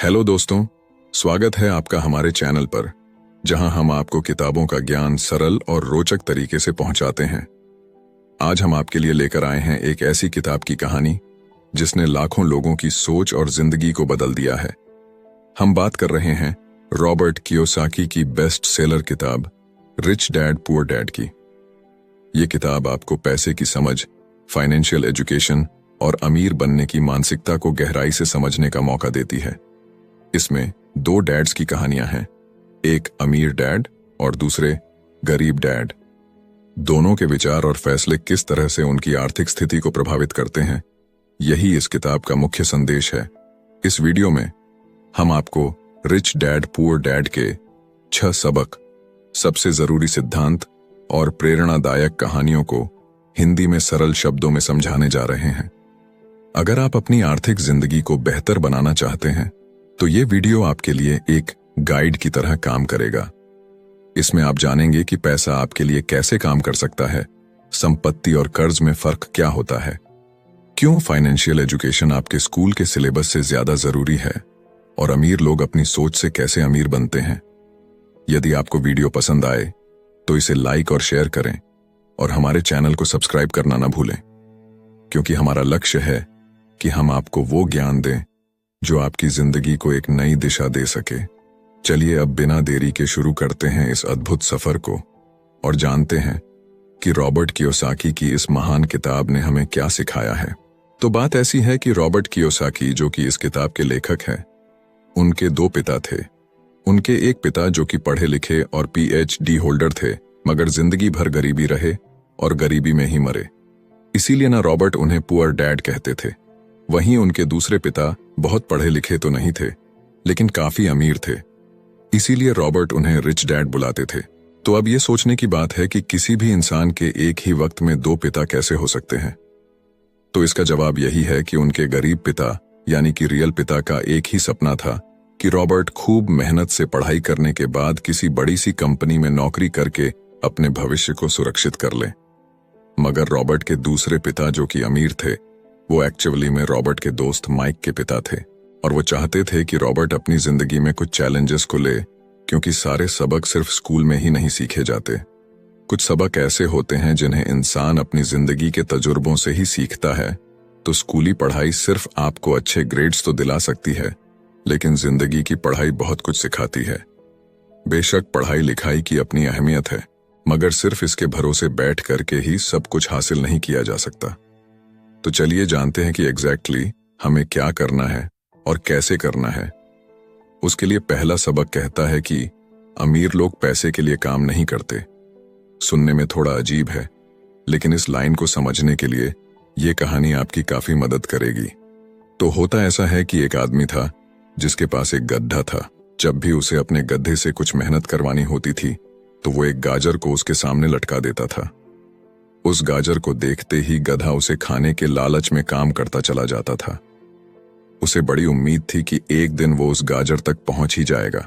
Hello दोस्तों, स्वागत है आपका हमारे चैनल पर, जहां हम आपको किताबों का ज्ञान सरल और रोचक तरीके से पहुंचाते हैं। आज हम आपके लिए लेकर आए हैं एक ऐसी किताब की कहानी जिसने लाखों लोगों की सोच और जिंदगी को बदल दिया है। हम बात कर रहे हैं रॉबर्ट कियोसाकी की बेस्ट सेलर किताब रिच डैड पुअर डैड की। ये किताब आपको पैसे की समझ, फाइनेंशियल एजुकेशन और अमीर बनने की मानसिकता को गहराई से समझने का मौका देती है। इसमें दो डैड्स की कहानियां हैं, एक अमीर डैड और दूसरे गरीब डैड। दोनों के विचार और फैसले किस तरह से उनकी आर्थिक स्थिति को प्रभावित करते हैं, यही इस किताब का मुख्य संदेश है। इस वीडियो में हम आपको रिच डैड पुअर डैड के 6 सबक, सबसे जरूरी सिद्धांत और प्रेरणादायक कहानियों को हिंदी में सरल शब्दों में समझाने जा रहे हैं। अगर आप अपनी आर्थिक जिंदगी को बेहतर बनाना चाहते हैं तो ये वीडियो आपके लिए एक गाइड की तरह काम करेगा। इसमें आप जानेंगे कि पैसा आपके लिए कैसे काम कर सकता है, संपत्ति और कर्ज में फर्क क्या होता है, क्यों फाइनेंशियल एजुकेशन आपके स्कूल के सिलेबस से ज्यादा जरूरी है और अमीर लोग अपनी सोच से कैसे अमीर बनते हैं। यदि आपको वीडियो पसंद आए तो इसे लाइक और शेयर करें और हमारे चैनल को सब्सक्राइब करना ना भूलें, क्योंकि हमारा लक्ष्य है कि हम आपको वो ज्ञान दें जो आपकी जिंदगी को एक नई दिशा दे सके। चलिए अब बिना देरी के शुरू करते हैं इस अद्भुत सफर को और जानते हैं कि रॉबर्ट कियोसाकी की इस महान किताब ने हमें क्या सिखाया है। तो बात ऐसी है कि रॉबर्ट कियोसाकी, जो कि इस किताब के लेखक हैं, उनके 2 पिता थे। उनके एक पिता जो कि पढ़े लिखे और PhD होल्डर थे, मगर जिंदगी भर गरीबी रहे और गरीबी में ही मरे। इसीलिए ना रॉबर्ट उन्हें पुअर डैड कहते थे। वहीं उनके दूसरे पिता बहुत पढ़े लिखे तो नहीं थे, लेकिन काफी अमीर थे। इसीलिए रॉबर्ट उन्हें रिच डैड बुलाते थे। तो अब ये सोचने की बात है कि किसी भी इंसान के एक ही वक्त में 2 पिता कैसे हो सकते हैं। तो इसका जवाब यही है कि उनके गरीब पिता यानी कि रियल पिता का एक ही सपना था कि रॉबर्ट खूब मेहनत से पढ़ाई करने के बाद किसी बड़ी सी कंपनी में नौकरी करके अपने भविष्य को सुरक्षित कर ले। मगर रॉबर्ट के दूसरे पिता जो कि अमीर थे, वो एक्चुअली में रॉबर्ट के दोस्त माइक के पिता थे और वो चाहते थे कि रॉबर्ट अपनी जिंदगी में कुछ चैलेंजेस को ले, क्योंकि सारे सबक सिर्फ स्कूल में ही नहीं सीखे जाते। कुछ सबक ऐसे होते हैं जिन्हें इंसान अपनी जिंदगी के तजुर्बों से ही सीखता है। तो स्कूली पढ़ाई सिर्फ आपको अच्छे ग्रेड्स तो दिला सकती है, लेकिन जिंदगी की पढ़ाई बहुत कुछ सिखाती है। बेशक पढ़ाई लिखाई की अपनी अहमियत है, मगर सिर्फ इसके भरोसे बैठ करके ही सब कुछ हासिल नहीं किया जा सकता। तो चलिए जानते हैं कि एग्जैक्टली हमें क्या करना है और कैसे करना है। उसके लिए पहला सबक कहता है कि अमीर लोग पैसे के लिए काम नहीं करते। सुनने में थोड़ा अजीब है, लेकिन इस लाइन को समझने के लिए ये कहानी आपकी काफी मदद करेगी। तो होता ऐसा है कि एक आदमी था जिसके पास एक गड्ढा था। जब भी उसे अपने गड्ढे से कुछ मेहनत करवानी होती थी तो वो एक गाजर को उसके सामने लटका देता था। उस गाजर को देखते ही गधा उसे खाने के लालच में काम करता चला जाता था। उसे बड़ी उम्मीद थी कि एक दिन वो उस गाजर तक पहुंच ही जाएगा।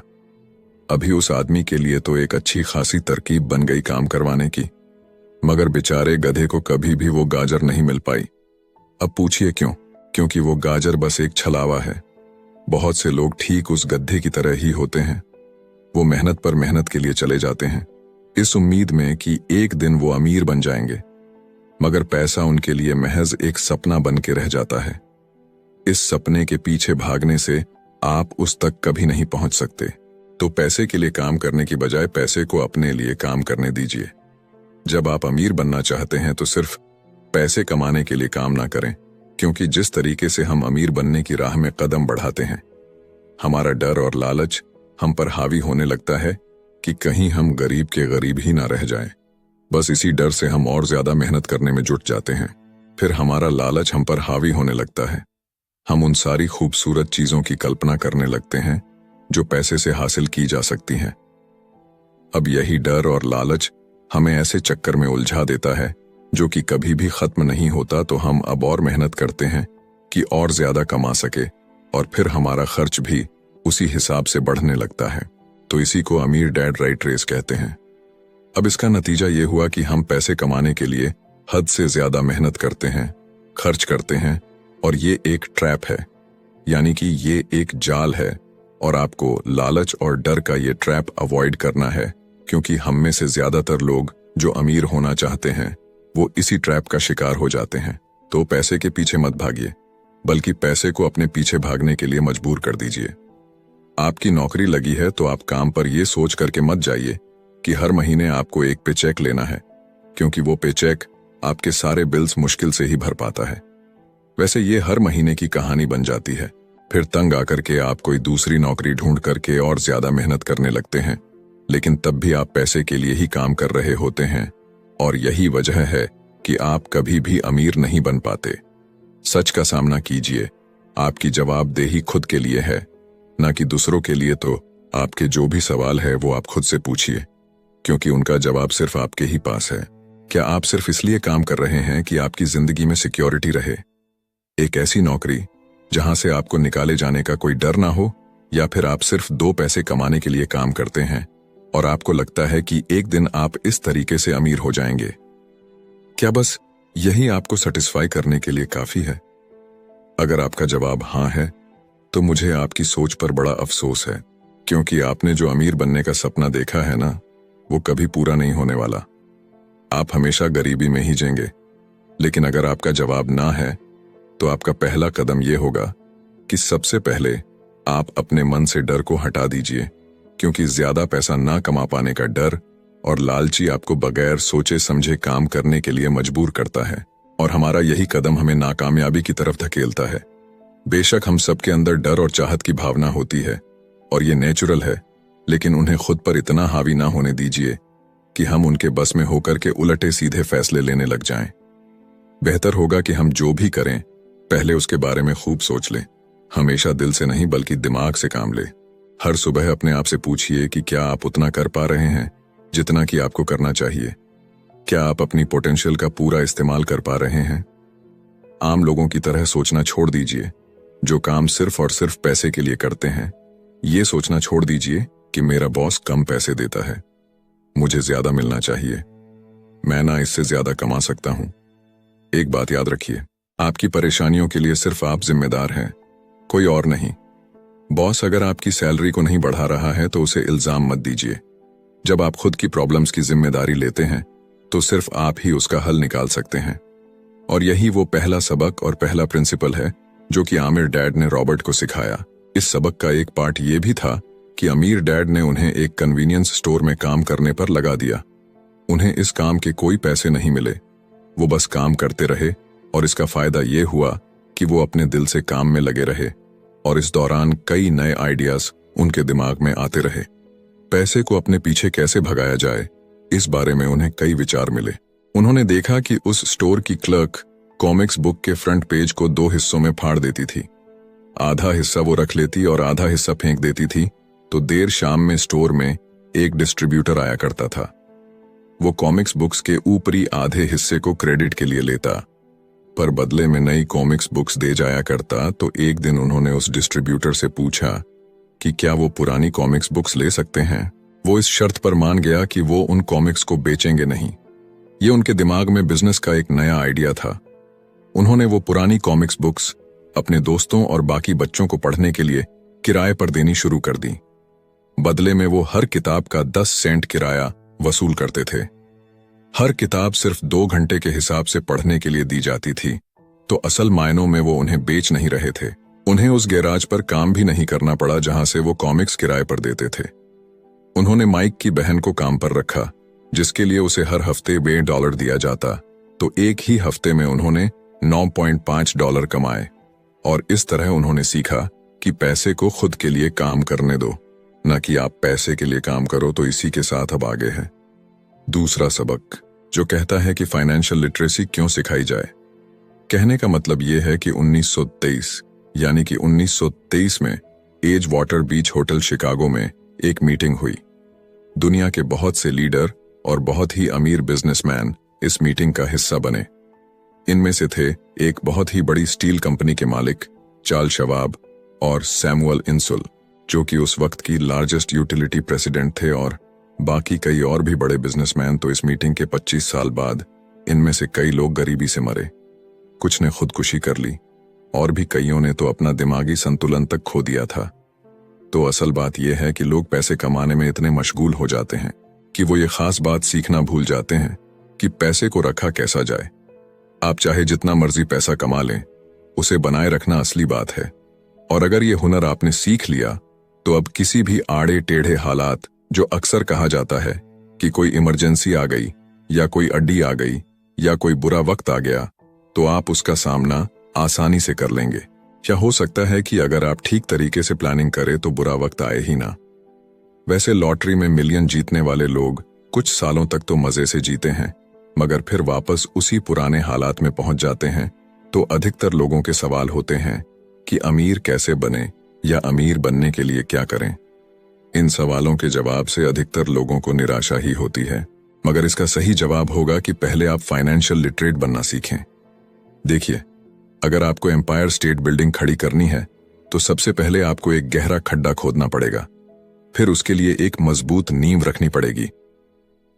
अभी उस आदमी के लिए तो एक अच्छी खासी तरकीब बन गई काम करवाने की, मगर बेचारे गधे को कभी भी वो गाजर नहीं मिल पाई। अब पूछिए क्यों? क्योंकि वो गाजर बस एक छलावा है। बहुत से लोग ठीक उस गधे की तरह ही होते हैं। वो मेहनत पर मेहनत के लिए चले जाते हैं, इस उम्मीद में कि एक दिन वो अमीर बन जाएंगे, मगर पैसा उनके लिए महज एक सपना बन के रह जाता है। इस सपने के पीछे भागने से आप उस तक कभी नहीं पहुंच सकते। तो पैसे के लिए काम करने की बजाय पैसे को अपने लिए काम करने दीजिए। जब आप अमीर बनना चाहते हैं तो सिर्फ पैसे कमाने के लिए काम ना करें, क्योंकि जिस तरीके से हम अमीर बनने की राह में कदम बढ़ाते हैं, हमारा डर और लालच हम पर हावी होने लगता है कि कहीं हम गरीब के गरीब ही ना रह जाएं। बस इसी डर से हम और ज्यादा मेहनत करने में जुट जाते हैं। फिर हमारा लालच हम पर हावी होने लगता है। हम उन सारी खूबसूरत चीजों की कल्पना करने लगते हैं जो पैसे से हासिल की जा सकती हैं। अब यही डर और लालच हमें ऐसे चक्कर में उलझा देता है जो कि कभी भी खत्म नहीं होता। तो हम अब और मेहनत करते हैं कि और ज्यादा कमा सके, और फिर हमारा खर्च भी उसी हिसाब से बढ़ने लगता है। तो इसी को अमीर डैड राइट रेस कहते हैं। अब इसका नतीजा ये हुआ कि हम पैसे कमाने के लिए हद से ज्यादा मेहनत करते हैं, खर्च करते हैं, और ये एक ट्रैप है, यानी कि ये एक जाल है और आपको लालच और डर का ये ट्रैप अवॉइड करना है, क्योंकि हम में से ज्यादातर लोग जो अमीर होना चाहते हैं वो इसी ट्रैप का शिकार हो जाते हैं। तो पैसे के पीछे मत भागिए, बल्कि पैसे को अपने पीछे भागने के लिए मजबूर कर दीजिए। आपकी नौकरी लगी है तो आप काम पर यह सोच करके मत जाइए कि हर महीने आपको एक पे चेक लेना है, क्योंकि वो पे चेक आपके सारे बिल्स मुश्किल से ही भर पाता है। वैसे ये हर महीने की कहानी बन जाती है। फिर तंग आकर के आप कोई दूसरी नौकरी ढूंढ करके और ज्यादा मेहनत करने लगते हैं, लेकिन तब भी आप पैसे के लिए ही काम कर रहे होते हैं, और यही वजह है कि आप कभी भी अमीर नहीं बन पाते। सच का सामना कीजिए। आपकी जवाबदेही खुद के लिए है, ना कि दूसरों के लिए। तो आपके जो भी सवाल है वो आप खुद से पूछिए, क्योंकि उनका जवाब सिर्फ आपके ही पास है। क्या आप सिर्फ इसलिए काम कर रहे हैं कि आपकी जिंदगी में सिक्योरिटी रहे? एक ऐसी नौकरी जहां से आपको निकाले जाने का कोई डर ना हो, या फिर आप सिर्फ 2 पैसे कमाने के लिए काम करते हैं और आपको लगता है कि एक दिन आप इस तरीके से अमीर हो जाएंगे? क्या बस यही आपको सेटिस्फाई करने के लिए काफी है? अगर आपका जवाब हाँ है, तो मुझे आपकी सोच पर बड़ा अफसोस है, क्योंकि आपने जो अमीर बनने का सपना देखा है ना, वो कभी पूरा नहीं होने वाला। आप हमेशा गरीबी में ही जिएंगे। लेकिन अगर आपका जवाब ना है, तो आपका पहला कदम यह होगा कि सबसे पहले आप अपने मन से डर को हटा दीजिए, क्योंकि ज्यादा पैसा ना कमा पाने का डर और लालची आपको बगैर सोचे समझे काम करने के लिए मजबूर करता है, और हमारा यही कदम हमें नाकामयाबी की तरफ धकेलता है। बेशक हम सबके अंदर डर और चाहत की भावना होती है, और ये नेचुरल है, लेकिन उन्हें खुद पर इतना हावी ना होने दीजिए कि हम उनके बस में होकर के उलटे सीधे फैसले लेने लग जाएं। बेहतर होगा कि हम जो भी करें पहले उसके बारे में खूब सोच लें। हमेशा दिल से नहीं बल्कि दिमाग से काम लें। हर सुबह अपने आप से पूछिए कि क्या आप उतना कर पा रहे हैं जितना कि आपको करना चाहिए? क्या आप अपनी पोटेंशियल का पूरा इस्तेमाल कर पा रहे हैं? आम लोगों की तरह सोचना छोड़ दीजिए, जो काम सिर्फ और सिर्फ पैसे के लिए करते हैं। ये सोचना छोड़ दीजिए कि मेरा बॉस कम पैसे देता है, मुझे ज्यादा मिलना चाहिए, मैं ना इससे ज्यादा कमा सकता हूं। एक बात याद रखिए, आपकी परेशानियों के लिए सिर्फ आप जिम्मेदार हैं, कोई और नहीं। बॉस अगर आपकी सैलरी को नहीं बढ़ा रहा है तो उसे इल्जाम मत दीजिए। जब आप खुद की प्रॉब्लम्स की जिम्मेदारी लेते हैं तो सिर्फ आप ही उसका हल निकाल सकते हैं। और यही वो पहला सबक और पहला प्रिंसिपल है जो कि आमिर डैड ने रॉबर्ट को सिखाया। इस सबक का एक पार्ट ये भी था कि अमीर डैड ने उन्हें एक कन्वीनियंस स्टोर में काम करने पर लगा दिया। उन्हें इस काम के कोई पैसे नहीं मिले, वो बस काम करते रहे, और इसका फायदा ये हुआ कि वो अपने दिल से काम में लगे रहे, और इस दौरान कई नए आइडियाज उनके दिमाग में आते रहे। पैसे को अपने पीछे कैसे भगाया जाए, इस बारे में उन्हें कई विचार मिले। उन्होंने देखा कि उस स्टोर की क्लर्क कॉमिक्स बुक के फ्रंट पेज को 2 हिस्सों में फाड़ देती थी। आधा हिस्सा वो रख लेती और आधा हिस्सा फेंक देती थी, तो देर शाम में स्टोर में एक डिस्ट्रीब्यूटर आया करता था। वो कॉमिक्स बुक्स के ऊपरी आधे हिस्से को क्रेडिट के लिए लेता, पर बदले में नई कॉमिक्स बुक्स दे जाया करता। तो एक दिन उन्होंने उस डिस्ट्रीब्यूटर से पूछा कि क्या वो पुरानी कॉमिक्स बुक्स ले सकते हैं। वो इस शर्त पर मान गया कि वो उन कॉमिक्स को बेचेंगे नहीं। ये उनके दिमाग में बिजनेस का एक नया आइडिया था। उन्होंने वो पुरानी कॉमिक्स बुक्स अपने दोस्तों और बाकी बच्चों को पढ़ने के लिए किराए पर देनी शुरू कर दी। बदले में वो हर किताब का 10 सेंट किराया वसूल करते थे। हर किताब सिर्फ 2 घंटे के हिसाब से पढ़ने के लिए दी जाती थी, तो असल मायनों में वो उन्हें बेच नहीं रहे थे। उन्हें उस गैराज पर काम भी नहीं करना पड़ा जहां से वो कॉमिक्स किराए पर देते थे। उन्होंने माइक की बहन को काम पर रखा, जिसके लिए उसे हर हफ्ते $2 दिया जाता। तो एक ही हफ्ते में उन्होंने $9.5 कमाए, और इस तरह उन्होंने सीखा कि पैसे को खुद के लिए काम करने दो, न कि आप पैसे के लिए काम करो। तो इसी के साथ अब आगे है दूसरा सबक, जो कहता है कि फाइनेंशियल लिटरेसी क्यों सिखाई जाए। कहने का मतलब यह है कि 1923 यानी कि 1923 में एज वाटर बीच होटल शिकागो में एक मीटिंग हुई। दुनिया के बहुत से लीडर और बहुत ही अमीर बिजनेसमैन इस मीटिंग का हिस्सा बने। इनमें से थे एक बहुत ही बड़ी स्टील कंपनी के मालिक चार्ल्स शवाब और सैमुअल इंसुल, जो कि उस वक्त की लार्जेस्ट यूटिलिटी प्रेसिडेंट थे, और बाकी कई और भी बड़े बिजनेसमैन। तो इस मीटिंग के 25 साल बाद इनमें से कई लोग गरीबी से मरे, कुछ ने खुदकुशी कर ली, और भी कईयों ने तो अपना दिमागी संतुलन तक खो दिया था। तो असल बात यह है कि लोग पैसे कमाने में इतने मशगूल हो जाते हैं कि वो ये खास बात सीखना भूल जाते हैं कि पैसे को रखा कैसा जाए। आप चाहे जितना मर्जी पैसा कमा लें, उसे बनाए रखना असली बात है। और अगर ये हुनर आपने सीख लिया तो अब किसी भी आड़े टेढ़े हालात, जो अक्सर कहा जाता है कि कोई इमरजेंसी आ गई या कोई अड्डी आ गई या कोई बुरा वक्त आ गया, तो आप उसका सामना आसानी से कर लेंगे। या हो सकता है कि अगर आप ठीक तरीके से प्लानिंग करें तो बुरा वक्त आए ही ना। वैसे लॉटरी में मिलियन जीतने वाले लोग कुछ सालों तक तो मजे से जीते हैं, मगर फिर वापस उसी पुराने हालात में पहुंच जाते हैं। तो अधिकतर लोगों के सवाल होते हैं कि अमीर कैसे बने या अमीर बनने के लिए क्या करें। इन सवालों के जवाब से अधिकतर लोगों को निराशा ही होती है, मगर इसका सही जवाब होगा कि पहले आप फाइनेंशियल लिटरेट बनना सीखें। देखिए, अगर आपको एम्पायर स्टेट बिल्डिंग खड़ी करनी है तो सबसे पहले आपको एक गहरा खड्डा खोदना पड़ेगा, फिर उसके लिए एक मजबूत नींव रखनी पड़ेगी।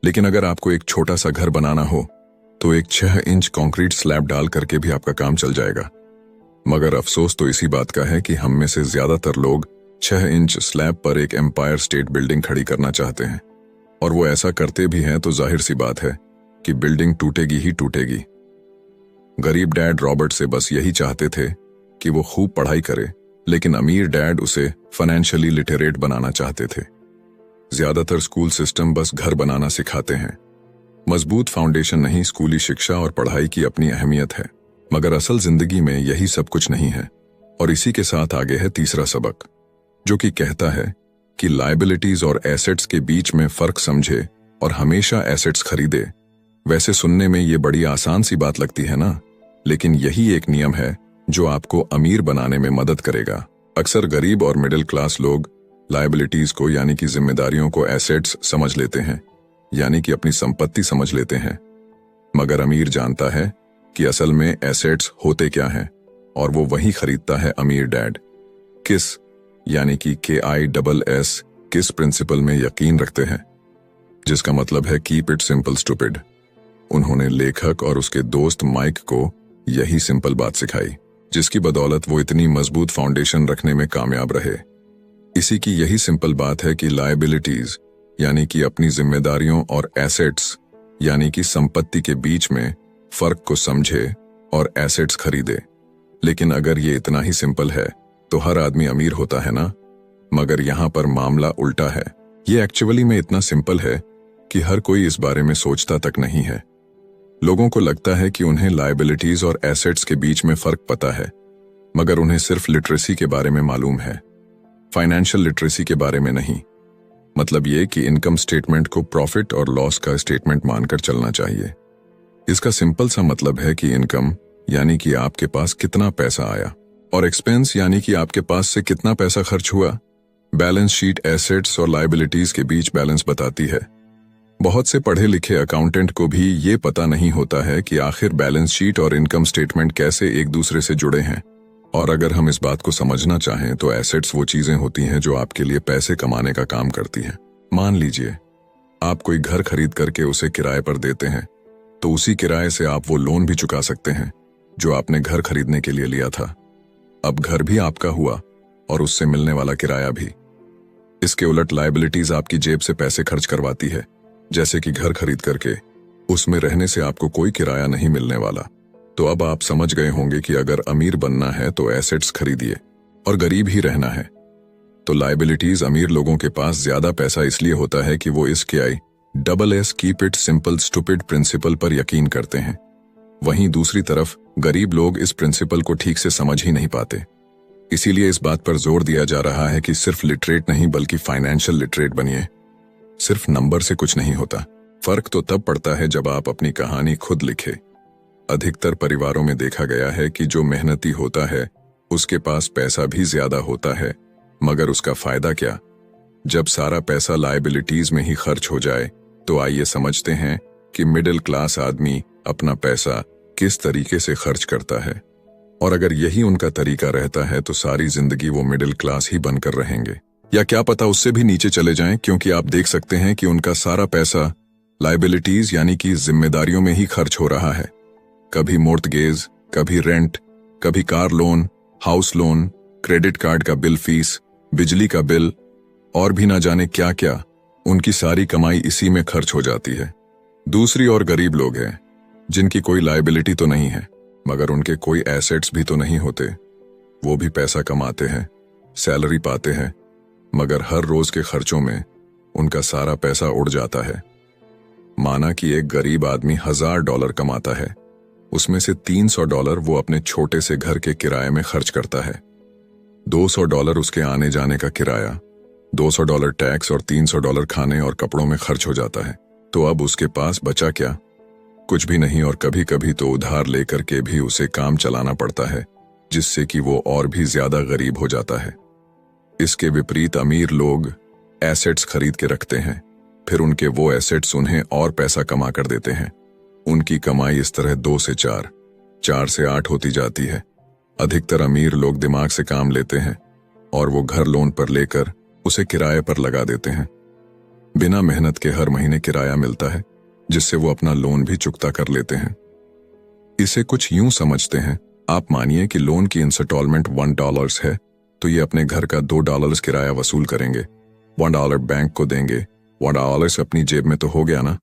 लेकिन अगर आपको एक छोटा सा घर बनाना हो तो एक 6 इंच कंक्रीट स्लैब डाल करके भी आपका काम चल जाएगा। मगर अफसोस तो इसी बात का है कि हम में से ज्यादातर लोग 6 इंच स्लैब पर एक एम्पायर स्टेट बिल्डिंग खड़ी करना चाहते हैं, और वो ऐसा करते भी हैं तो जाहिर सी बात है कि बिल्डिंग टूटेगी ही टूटेगी। गरीब डैड रॉबर्ट से बस यही चाहते थे कि वो खूब पढ़ाई करे, लेकिन अमीर डैड उसे फाइनेंशियली लिटरेट बनाना चाहते थे। ज्यादातर स्कूल सिस्टम बस घर बनाना सिखाते हैं, मजबूत फाउंडेशन नहीं। स्कूली शिक्षा और पढ़ाई की अपनी अहमियत है, मगर असल जिंदगी में यही सब कुछ नहीं है। और इसी के साथ आगे है तीसरा सबक, जो कि कहता है कि लायबिलिटीज और एसेट्स के बीच में फर्क समझे और हमेशा एसेट्स खरीदे। वैसे सुनने में ये बड़ी आसान सी बात लगती है ना, लेकिन यही एक नियम है जो आपको अमीर बनाने में मदद करेगा। अक्सर गरीब और मिडिल क्लास लोग लायबिलिटीज को यानी कि जिम्मेदारियों को एसेट्स समझ लेते हैं, यानी कि अपनी संपत्ति समझ लेते हैं। मगर अमीर जानता है कि असल में एसेट्स होते क्या हैं, और वो वही खरीदता है अमीर डैड। किस यानी कि KISS किस प्रिंसिपल में यकीन रखते हैं, जिसका मतलब है कीप इट सिंपल स्टूपिड। उन्होंने लेखक और उसके दोस्त माइक को यही सिंपल बात सिखाई, जिसकी बदौलत वो इतनी मजबूत फाउंडेशन रखने में कामयाब रहे। इसी की यही सिंपल बात है कि लायबिलिटीज यानी कि अपनी जिम्मेदारियों और एसेट्स यानी कि संपत्ति के बीच में फर्क को समझे और एसेट्स खरीदे। लेकिन अगर ये इतना ही सिंपल है तो हर आदमी अमीर होता है ना। मगर यहां पर मामला उल्टा है। ये एक्चुअली में इतना सिंपल है कि हर कोई इस बारे में सोचता तक नहीं है। लोगों को लगता है कि उन्हें लायबिलिटीज और एसेट्स के बीच में फर्क पता है, मगर उन्हें सिर्फ लिटरेसी के बारे में मालूम है, फाइनेंशियल लिटरेसी के बारे में नहीं। मतलब ये कि इनकम स्टेटमेंट को प्रॉफिट और लॉस का स्टेटमेंट मानकर चलना चाहिए। इसका सिंपल सा मतलब है कि इनकम यानी कि आपके पास कितना पैसा आया, और एक्सपेंस यानी कि आपके पास से कितना पैसा खर्च हुआ। बैलेंस शीट एसेट्स और लायबिलिटीज के बीच बैलेंस बताती है। बहुत से पढ़े लिखे अकाउंटेंट को भी ये पता नहीं होता है कि आखिर बैलेंस शीट और इनकम स्टेटमेंट कैसे एक दूसरे से जुड़े हैं। और अगर हम इस बात को समझना चाहें तो एसेट्स वो चीजें होती हैं जो आपके लिए पैसे कमाने का काम करती हैं। मान लीजिए आप कोई घर खरीद करके उसे किराए पर देते हैं, तो उसी किराए से आप वो लोन भी चुका सकते हैं जो आपने घर खरीदने के लिए लिया था। अब घर भी आपका हुआ और उससे मिलने वाला किराया भी। इसके उलट लायबिलिटीज आपकी जेब से पैसे खर्च करवाती है, जैसे कि घर खरीद करके उसमें रहने से आपको कोई किराया नहीं मिलने वाला। तो अब आप समझ गए होंगे कि अगर अमीर बनना है तो एसेट्स खरीदिए, और गरीब ही रहना है तो लायबिलिटीज। अमीर लोगों के पास ज्यादा पैसा इसलिए होता है कि वो इस KISS keep it simple stupid principle पर यकीन करते हैं। वहीं दूसरी तरफ गरीब लोग इस प्रिंसिपल को ठीक से समझ ही नहीं पाते। इसीलिए इस बात पर जोर दिया जा रहा है कि सिर्फ लिटरेट नहीं बल्कि फाइनेंशियल लिटरेट बनिए। सिर्फ नंबर से कुछ नहीं होता। फर्क तो तब पड़ता है जब आप अपनी कहानी खुद लिखे। अधिकतर परिवारों में देखा गया है कि जो मेहनती होता है उसके पास पैसा भी ज्यादा होता है, मगर उसका फायदा क्या? जब सारा पैसा लायबिलिटीज में ही खर्च हो जाए तो आइए समझते हैं कि मिडिल क्लास आदमी अपना पैसा किस तरीके से खर्च करता है। और अगर यही उनका तरीका रहता है तो सारी जिंदगी वो मिडिल क्लास ही बनकर रहेंगे, या क्या पता उससे भी नीचे चले जाएं, क्योंकि आप देख सकते हैं कि उनका सारा पैसा लायबिलिटीज यानी कि जिम्मेदारियों में ही खर्च हो रहा है। कभी मोर्टगेज, कभी रेंट, कभी car loan, house loan, credit card का बिल फीस, बिजली का बिल और भी ना जाने क्या क्या, उनकी सारी कमाई इसी में खर्च हो जाती है। दूसरी ओर गरीब लोग हैं जिनकी कोई लायबिलिटी तो नहीं है, मगर उनके कोई एसेट्स भी तो नहीं होते। वो भी पैसा कमाते हैं, सैलरी पाते हैं, मगर हर रोज के खर्चों में उनका सारा पैसा उड़ जाता है। माना कि एक गरीब आदमी $1000 कमाता है, उसमें से $300 वो अपने छोटे से घर के किराए में खर्च करता है, $200 उसके आने जाने का किराया, $200 टैक्स और $300 खाने और कपड़ों में खर्च हो जाता है। तो अब उसके पास बचा क्या? कुछ भी नहीं, और कभी कभी तो उधार लेकर के भी उसे काम चलाना पड़ता है, जिससे कि वो और भी ज्यादा गरीब हो जाता है। इसके विपरीत अमीर लोग एसेट्स खरीद के रखते हैं, फिर उनके वो एसेट्स उन्हें और पैसा कमा कर देते हैं। उनकी कमाई इस तरह 2 से 4, 4 से 8 होती जाती है। अधिकतर अमीर लोग दिमाग से काम लेते हैं और वो घर लोन पर लेकर उसे किराए पर लगा देते हैं। बिना मेहनत के हर महीने किराया मिलता है, जिससे वो अपना लोन भी चुकता कर लेते हैं। इसे कुछ यूं समझते हैं, आप मानिए कि लोन की इंस्टॉलमेंट $1 है, तो ये अपने घर का $2 किराया वसूल करेंगे, $1 बैंक को देंगे, $1 अपनी जेब में तो हो गया ना,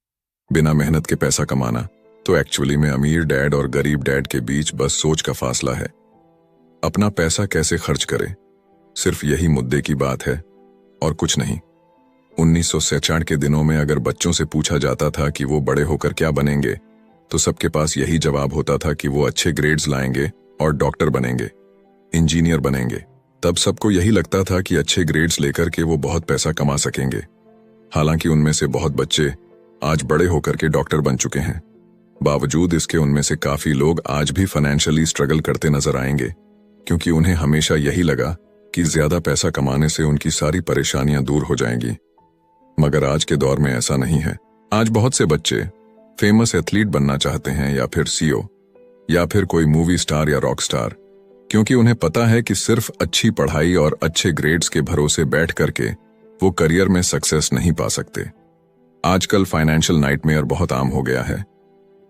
बिना मेहनत के पैसा कमाना। तो एक्चुअली में अमीर डैड और गरीब डैड के बीच बस सोच का फासला है। अपना पैसा कैसे खर्च करें, सिर्फ यही मुद्दे की बात है और कुछ नहीं। 1966 के दिनों में अगर बच्चों से पूछा जाता था कि वो बड़े होकर क्या बनेंगे, तो सबके पास यही जवाब होता था कि वो अच्छे ग्रेड्स लाएंगे और डॉक्टर बनेंगे, इंजीनियर बनेंगे। तब सबको यही लगता था कि अच्छे ग्रेड्स लेकर के वो बहुत पैसा कमा सकेंगे। हालांकि उनमें से बहुत बच्चे आज बड़े होकर के डॉक्टर बन चुके हैं। बावजूद इसके उनमें से काफी लोग आज भी फाइनेंशियली स्ट्रगल करते नजर आएंगे, क्योंकि उन्हें हमेशा यही लगा कि ज्यादा पैसा कमाने से उनकी सारी परेशानियां दूर हो जाएंगी। मगर आज के दौर में ऐसा नहीं है। आज बहुत से बच्चे फेमस एथलीट बनना चाहते हैं, या फिर सीईओ, या फिर कोई मूवी स्टार या रॉक स्टार, क्योंकि उन्हें पता है कि सिर्फ अच्छी पढ़ाई और अच्छे ग्रेड्स के भरोसे बैठ करके वो करियर में सक्सेस नहीं पा सकते। आजकल फाइनेंशियल नाइटमेयर बहुत आम हो गया है।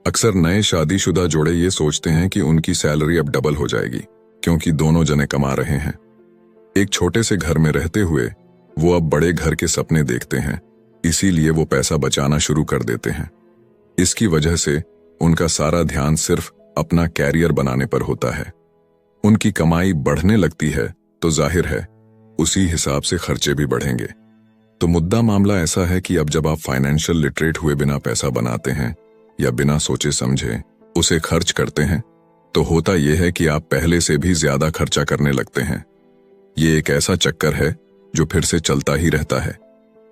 अक्सर नए शादीशुदा जोड़े ये सोचते हैं कि उनकी सैलरी अब डबल हो जाएगी, क्योंकि दोनों जने कमा रहे हैं। एक छोटे से घर में रहते हुए वो अब बड़े घर के सपने देखते हैं, इसीलिए वो पैसा बचाना शुरू कर देते हैं। इसकी वजह से उनका सारा ध्यान सिर्फ अपना कैरियर बनाने पर होता है। उनकी कमाई बढ़ने लगती है तो जाहिर है उसी हिसाब से खर्चे भी बढ़ेंगे। तो मुद्दा मामला ऐसा है कि अब जब आप फाइनेंशियल लिटरेट हुए बिना पैसा बनाते हैं या बिना सोचे समझे उसे खर्च करते हैं, तो होता यह है कि आप पहले से भी ज्यादा खर्चा करने लगते हैं। ये एक ऐसा चक्कर है जो फिर से चलता ही रहता है।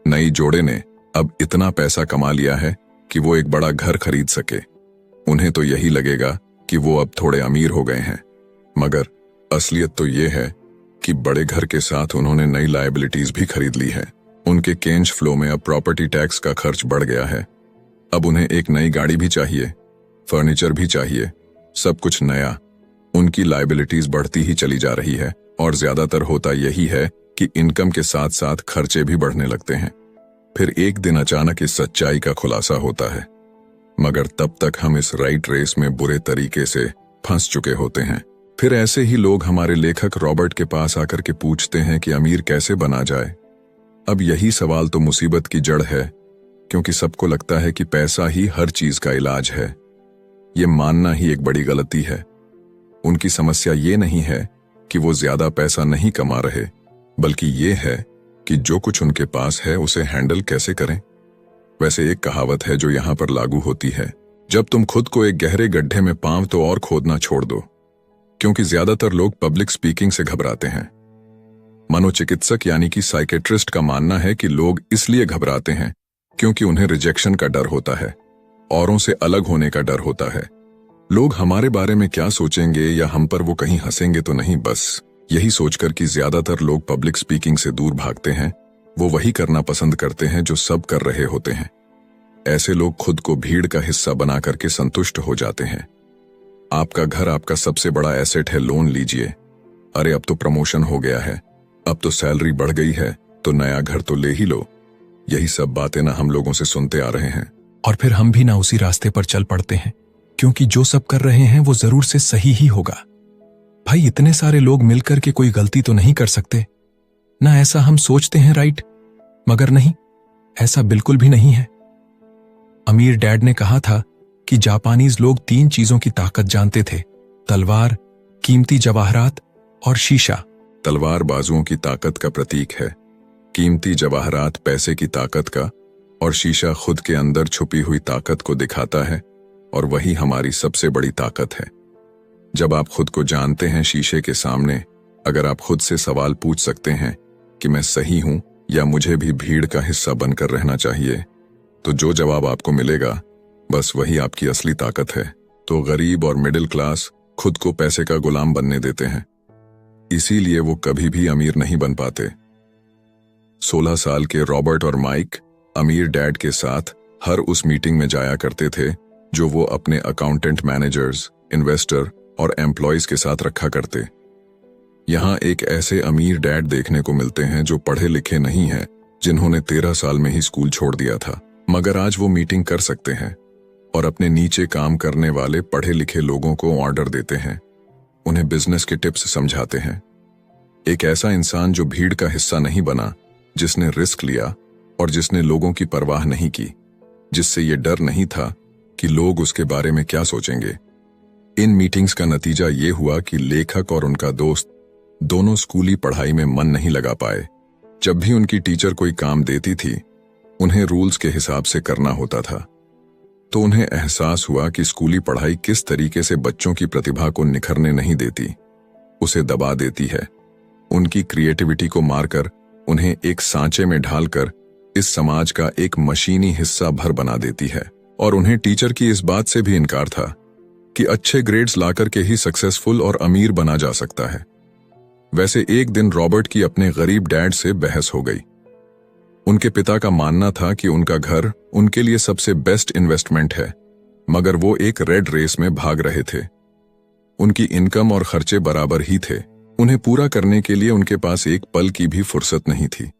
नई जोड़े ने अब इतना पैसा कमा लिया है कि वो एक बड़ा घर खरीद सके। उन्हें तो यही लगेगा कि वो अब थोड़े अमीर हो गए हैं, मगर असलियत तो ये है कि बड़े घर के साथ उन्होंने नई लायबिलिटीज भी खरीद ली है। उनके कैश फ्लो में अब प्रॉपर्टी टैक्स का खर्च बढ़ गया है। अब उन्हें एक नई गाड़ी भी चाहिए, फर्नीचर भी चाहिए, सब कुछ नया। उनकी लायबिलिटीज बढ़ती ही चली जा रही है, और ज्यादातर होता यही है कि इनकम के साथ साथ खर्चे भी बढ़ने लगते हैं। फिर एक दिन अचानक इस सच्चाई का खुलासा होता है, मगर तब तक हम इस राइट रेस में बुरे तरीके से फंस चुके होते हैं। फिर ऐसे ही लोग हमारे लेखक रॉबर्ट के पास आकर के पूछते हैं कि अमीर कैसे बना जाए। अब यही सवाल तो मुसीबत की जड़ है, क्योंकि सबको लगता है कि पैसा ही हर चीज का इलाज है। ये मानना ही एक बड़ी गलती है। उनकी समस्या ये नहीं है कि वो ज्यादा पैसा नहीं कमा रहे, बल्कि ये है कि जो कुछ उनके पास है उसे हैंडल कैसे करें। वैसे एक कहावत है जो यहां पर लागू होती है, जब तुम खुद को एक गहरे गड्ढे में पांव तो और खोदना छोड़ दो, क्योंकि ज्यादातर लोग पब्लिक स्पीकिंग से घबराते हैं। मनोचिकित्सक यानी कि साइकेट्रिस्ट का मानना है कि लोग इसलिए घबराते हैं क्योंकि उन्हें रिजेक्शन का डर होता है, औरों से अलग होने का डर होता है। लोग हमारे बारे में क्या सोचेंगे या हम पर वो कहीं हंसेंगे तो नहीं, बस यही सोचकर कि ज्यादातर लोग पब्लिक स्पीकिंग से दूर भागते हैं। वो वही करना पसंद करते हैं जो सब कर रहे होते हैं। ऐसे लोग खुद को भीड़ का हिस्सा बना करके संतुष्ट हो जाते हैं। आपका घर आपका सबसे बड़ा एसेट है, लोन लीजिए। अरे अब तो प्रमोशन हो गया है, अब तो सैलरी बढ़ गई है, तो नया घर तो ले ही लो। यही सब बातें ना हम लोगों से सुनते आ रहे हैं, और फिर हम भी ना उसी रास्ते पर चल पड़ते हैं, क्योंकि जो सब कर रहे हैं वो जरूर से सही ही होगा। भाई इतने सारे लोग मिलकर के कोई गलती तो नहीं कर सकते। ना ऐसा हम सोचते हैं, राइट? मगर नहीं, ऐसा बिल्कुल भी नहीं है। अमीर डैड ने कहा था कि जापानीज लोग 3 चीजों की ताकत जानते थे: तलवार, कीमती जवाहरात और शीशा। तलवार बाजुओं की ताकत का प्रतीक है, कीमती जवाहरात पैसे की ताकत का, और शीशा खुद के अंदर छुपी हुई ताकत को दिखाता है, और वही हमारी सबसे बड़ी ताकत है। जब आप खुद को जानते हैं शीशे के सामने, अगर आप खुद से सवाल पूछ सकते हैं कि मैं सही हूं या मुझे भी भीड़ का हिस्सा बनकर रहना चाहिए, तो जो जवाब आपको मिलेगा बस वही आपकी असली ताकत है। तो गरीब और मिडिल क्लास खुद को पैसे का गुलाम बनने देते हैं, इसीलिए वो कभी भी अमीर नहीं बन पाते। 16 साल के रॉबर्ट और माइक अमीर डैड के साथ हर उस मीटिंग में जाया करते थे जो वो अपने अकाउंटेंट, मैनेजर्स, इन्वेस्टर और एम्प्लॉयज के साथ रखा करते। यहाँ एक ऐसे अमीर डैड देखने को मिलते हैं जो पढ़े लिखे नहीं हैं, जिन्होंने 13 साल में ही स्कूल छोड़ दिया था, मगर आज वो मीटिंग कर सकते हैं और अपने नीचे काम करने वाले पढ़े लिखे लोगों को ऑर्डर देते हैं, उन्हें बिजनेस के टिप्स समझाते हैं। एक ऐसा इंसान जो भीड़ का हिस्सा नहीं बना, जिसने रिस्क लिया और जिसने लोगों की परवाह नहीं की, जिससे ये डर नहीं था कि लोग उसके बारे में क्या सोचेंगे। इन मीटिंग्स का नतीजा ये हुआ कि लेखक और उनका दोस्त दोनों स्कूली पढ़ाई में मन नहीं लगा पाए। जब भी उनकी टीचर कोई काम देती थी, उन्हें रूल्स के हिसाब से करना होता था, तो उन्हें एहसास हुआ कि स्कूली पढ़ाई किस तरीके से बच्चों की प्रतिभा को निखरने नहीं देती, उसे दबा देती है। उनकी क्रिएटिविटी को मारकर, उन्हें एक सांचे में ढालकर इस समाज का एक मशीनी हिस्सा भर बना देती है। और उन्हें टीचर की इस बात से भी इनकार था कि अच्छे ग्रेड्स लाकर के ही सक्सेसफुल और अमीर बना जा सकता है। वैसे एक दिन रॉबर्ट की अपने गरीब डैड से बहस हो गई। उनके पिता का मानना था कि उनका घर उनके लिए सबसे बेस्ट इन्वेस्टमेंट है, मगर वो एक रेड रेस में भाग रहे थे। उनकी इनकम और खर्चे बराबर ही थे, उन्हें पूरा करने के लिए उनके पास एक पल की भी फुर्सत नहीं थी।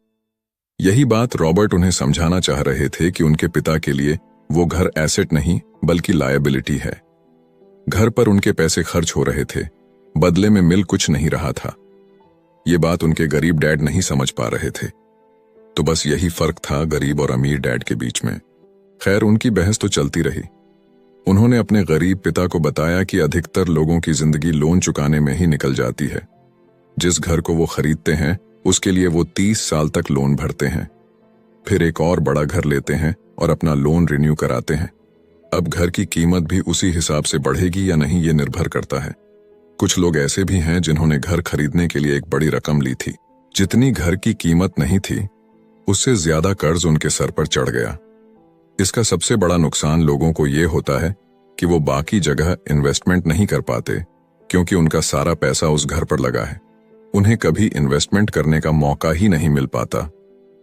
यही बात रॉबर्ट उन्हें समझाना चाह रहे थे कि उनके पिता के लिए वो घर एसेट नहीं बल्कि लायबिलिटी है। घर पर उनके पैसे खर्च हो रहे थे, बदले में मिल कुछ नहीं रहा था। ये बात उनके गरीब डैड नहीं समझ पा रहे थे। तो बस यही फर्क था गरीब और अमीर डैड के बीच में। खैर, उनकी बहस तो चलती रही। उन्होंने अपने गरीब पिता को बताया कि अधिकतर लोगों की जिंदगी लोन चुकाने में ही निकल जाती है। जिस घर को वो खरीदते हैं उसके लिए वो 30 साल तक लोन भरते हैं, फिर एक और बड़ा घर लेते हैं और अपना लोन रिन्यू कराते हैं। अब घर की कीमत भी उसी हिसाब से बढ़ेगी या नहीं, ये निर्भर करता है। कुछ लोग ऐसे भी हैं जिन्होंने घर खरीदने के लिए एक बड़ी रकम ली थी। जितनी घर की कीमत नहीं थी, उससे ज्यादा कर्ज उनके सर पर चढ़ गया। इसका सबसे बड़ा नुकसान लोगों को ये होता है कि वो बाकी जगह इन्वेस्टमेंट नहीं कर पाते, क्योंकि उनका सारा पैसा उस घर पर लगा है। उन्हें कभी इन्वेस्टमेंट करने का मौका ही नहीं मिल पाता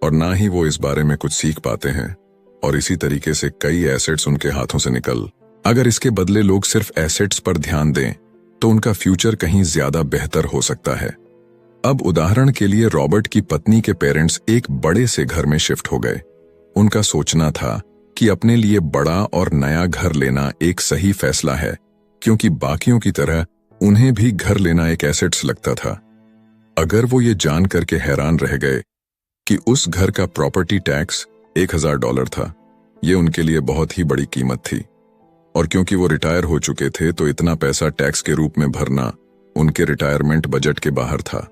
और ना ही वो इस बारे में कुछ सीख पाते हैं, और इसी तरीके से कई एसेट्स उनके हाथों से निकल। अगर इसके बदले लोग सिर्फ एसेट्स पर ध्यान दें तो उनका फ्यूचर कहीं ज्यादा बेहतर हो सकता है। अब उदाहरण के लिए रॉबर्ट की पत्नी के पेरेंट्स एक बड़े से घर में शिफ्ट हो गए। उनका सोचना था कि अपने लिए बड़ा और नया घर लेना एक सही फैसला है, क्योंकि बाकियों की तरह उन्हें भी घर लेना एक एसेट्स लगता था। अगर वो ये जान करके हैरान रह गए कि उस घर का प्रॉपर्टी टैक्स $1000 था, ये उनके लिए बहुत ही बड़ी कीमत थी, और क्योंकि वो रिटायर हो चुके थे तो इतना पैसा टैक्स के रूप में भरना उनके रिटायरमेंट बजट के बाहर था।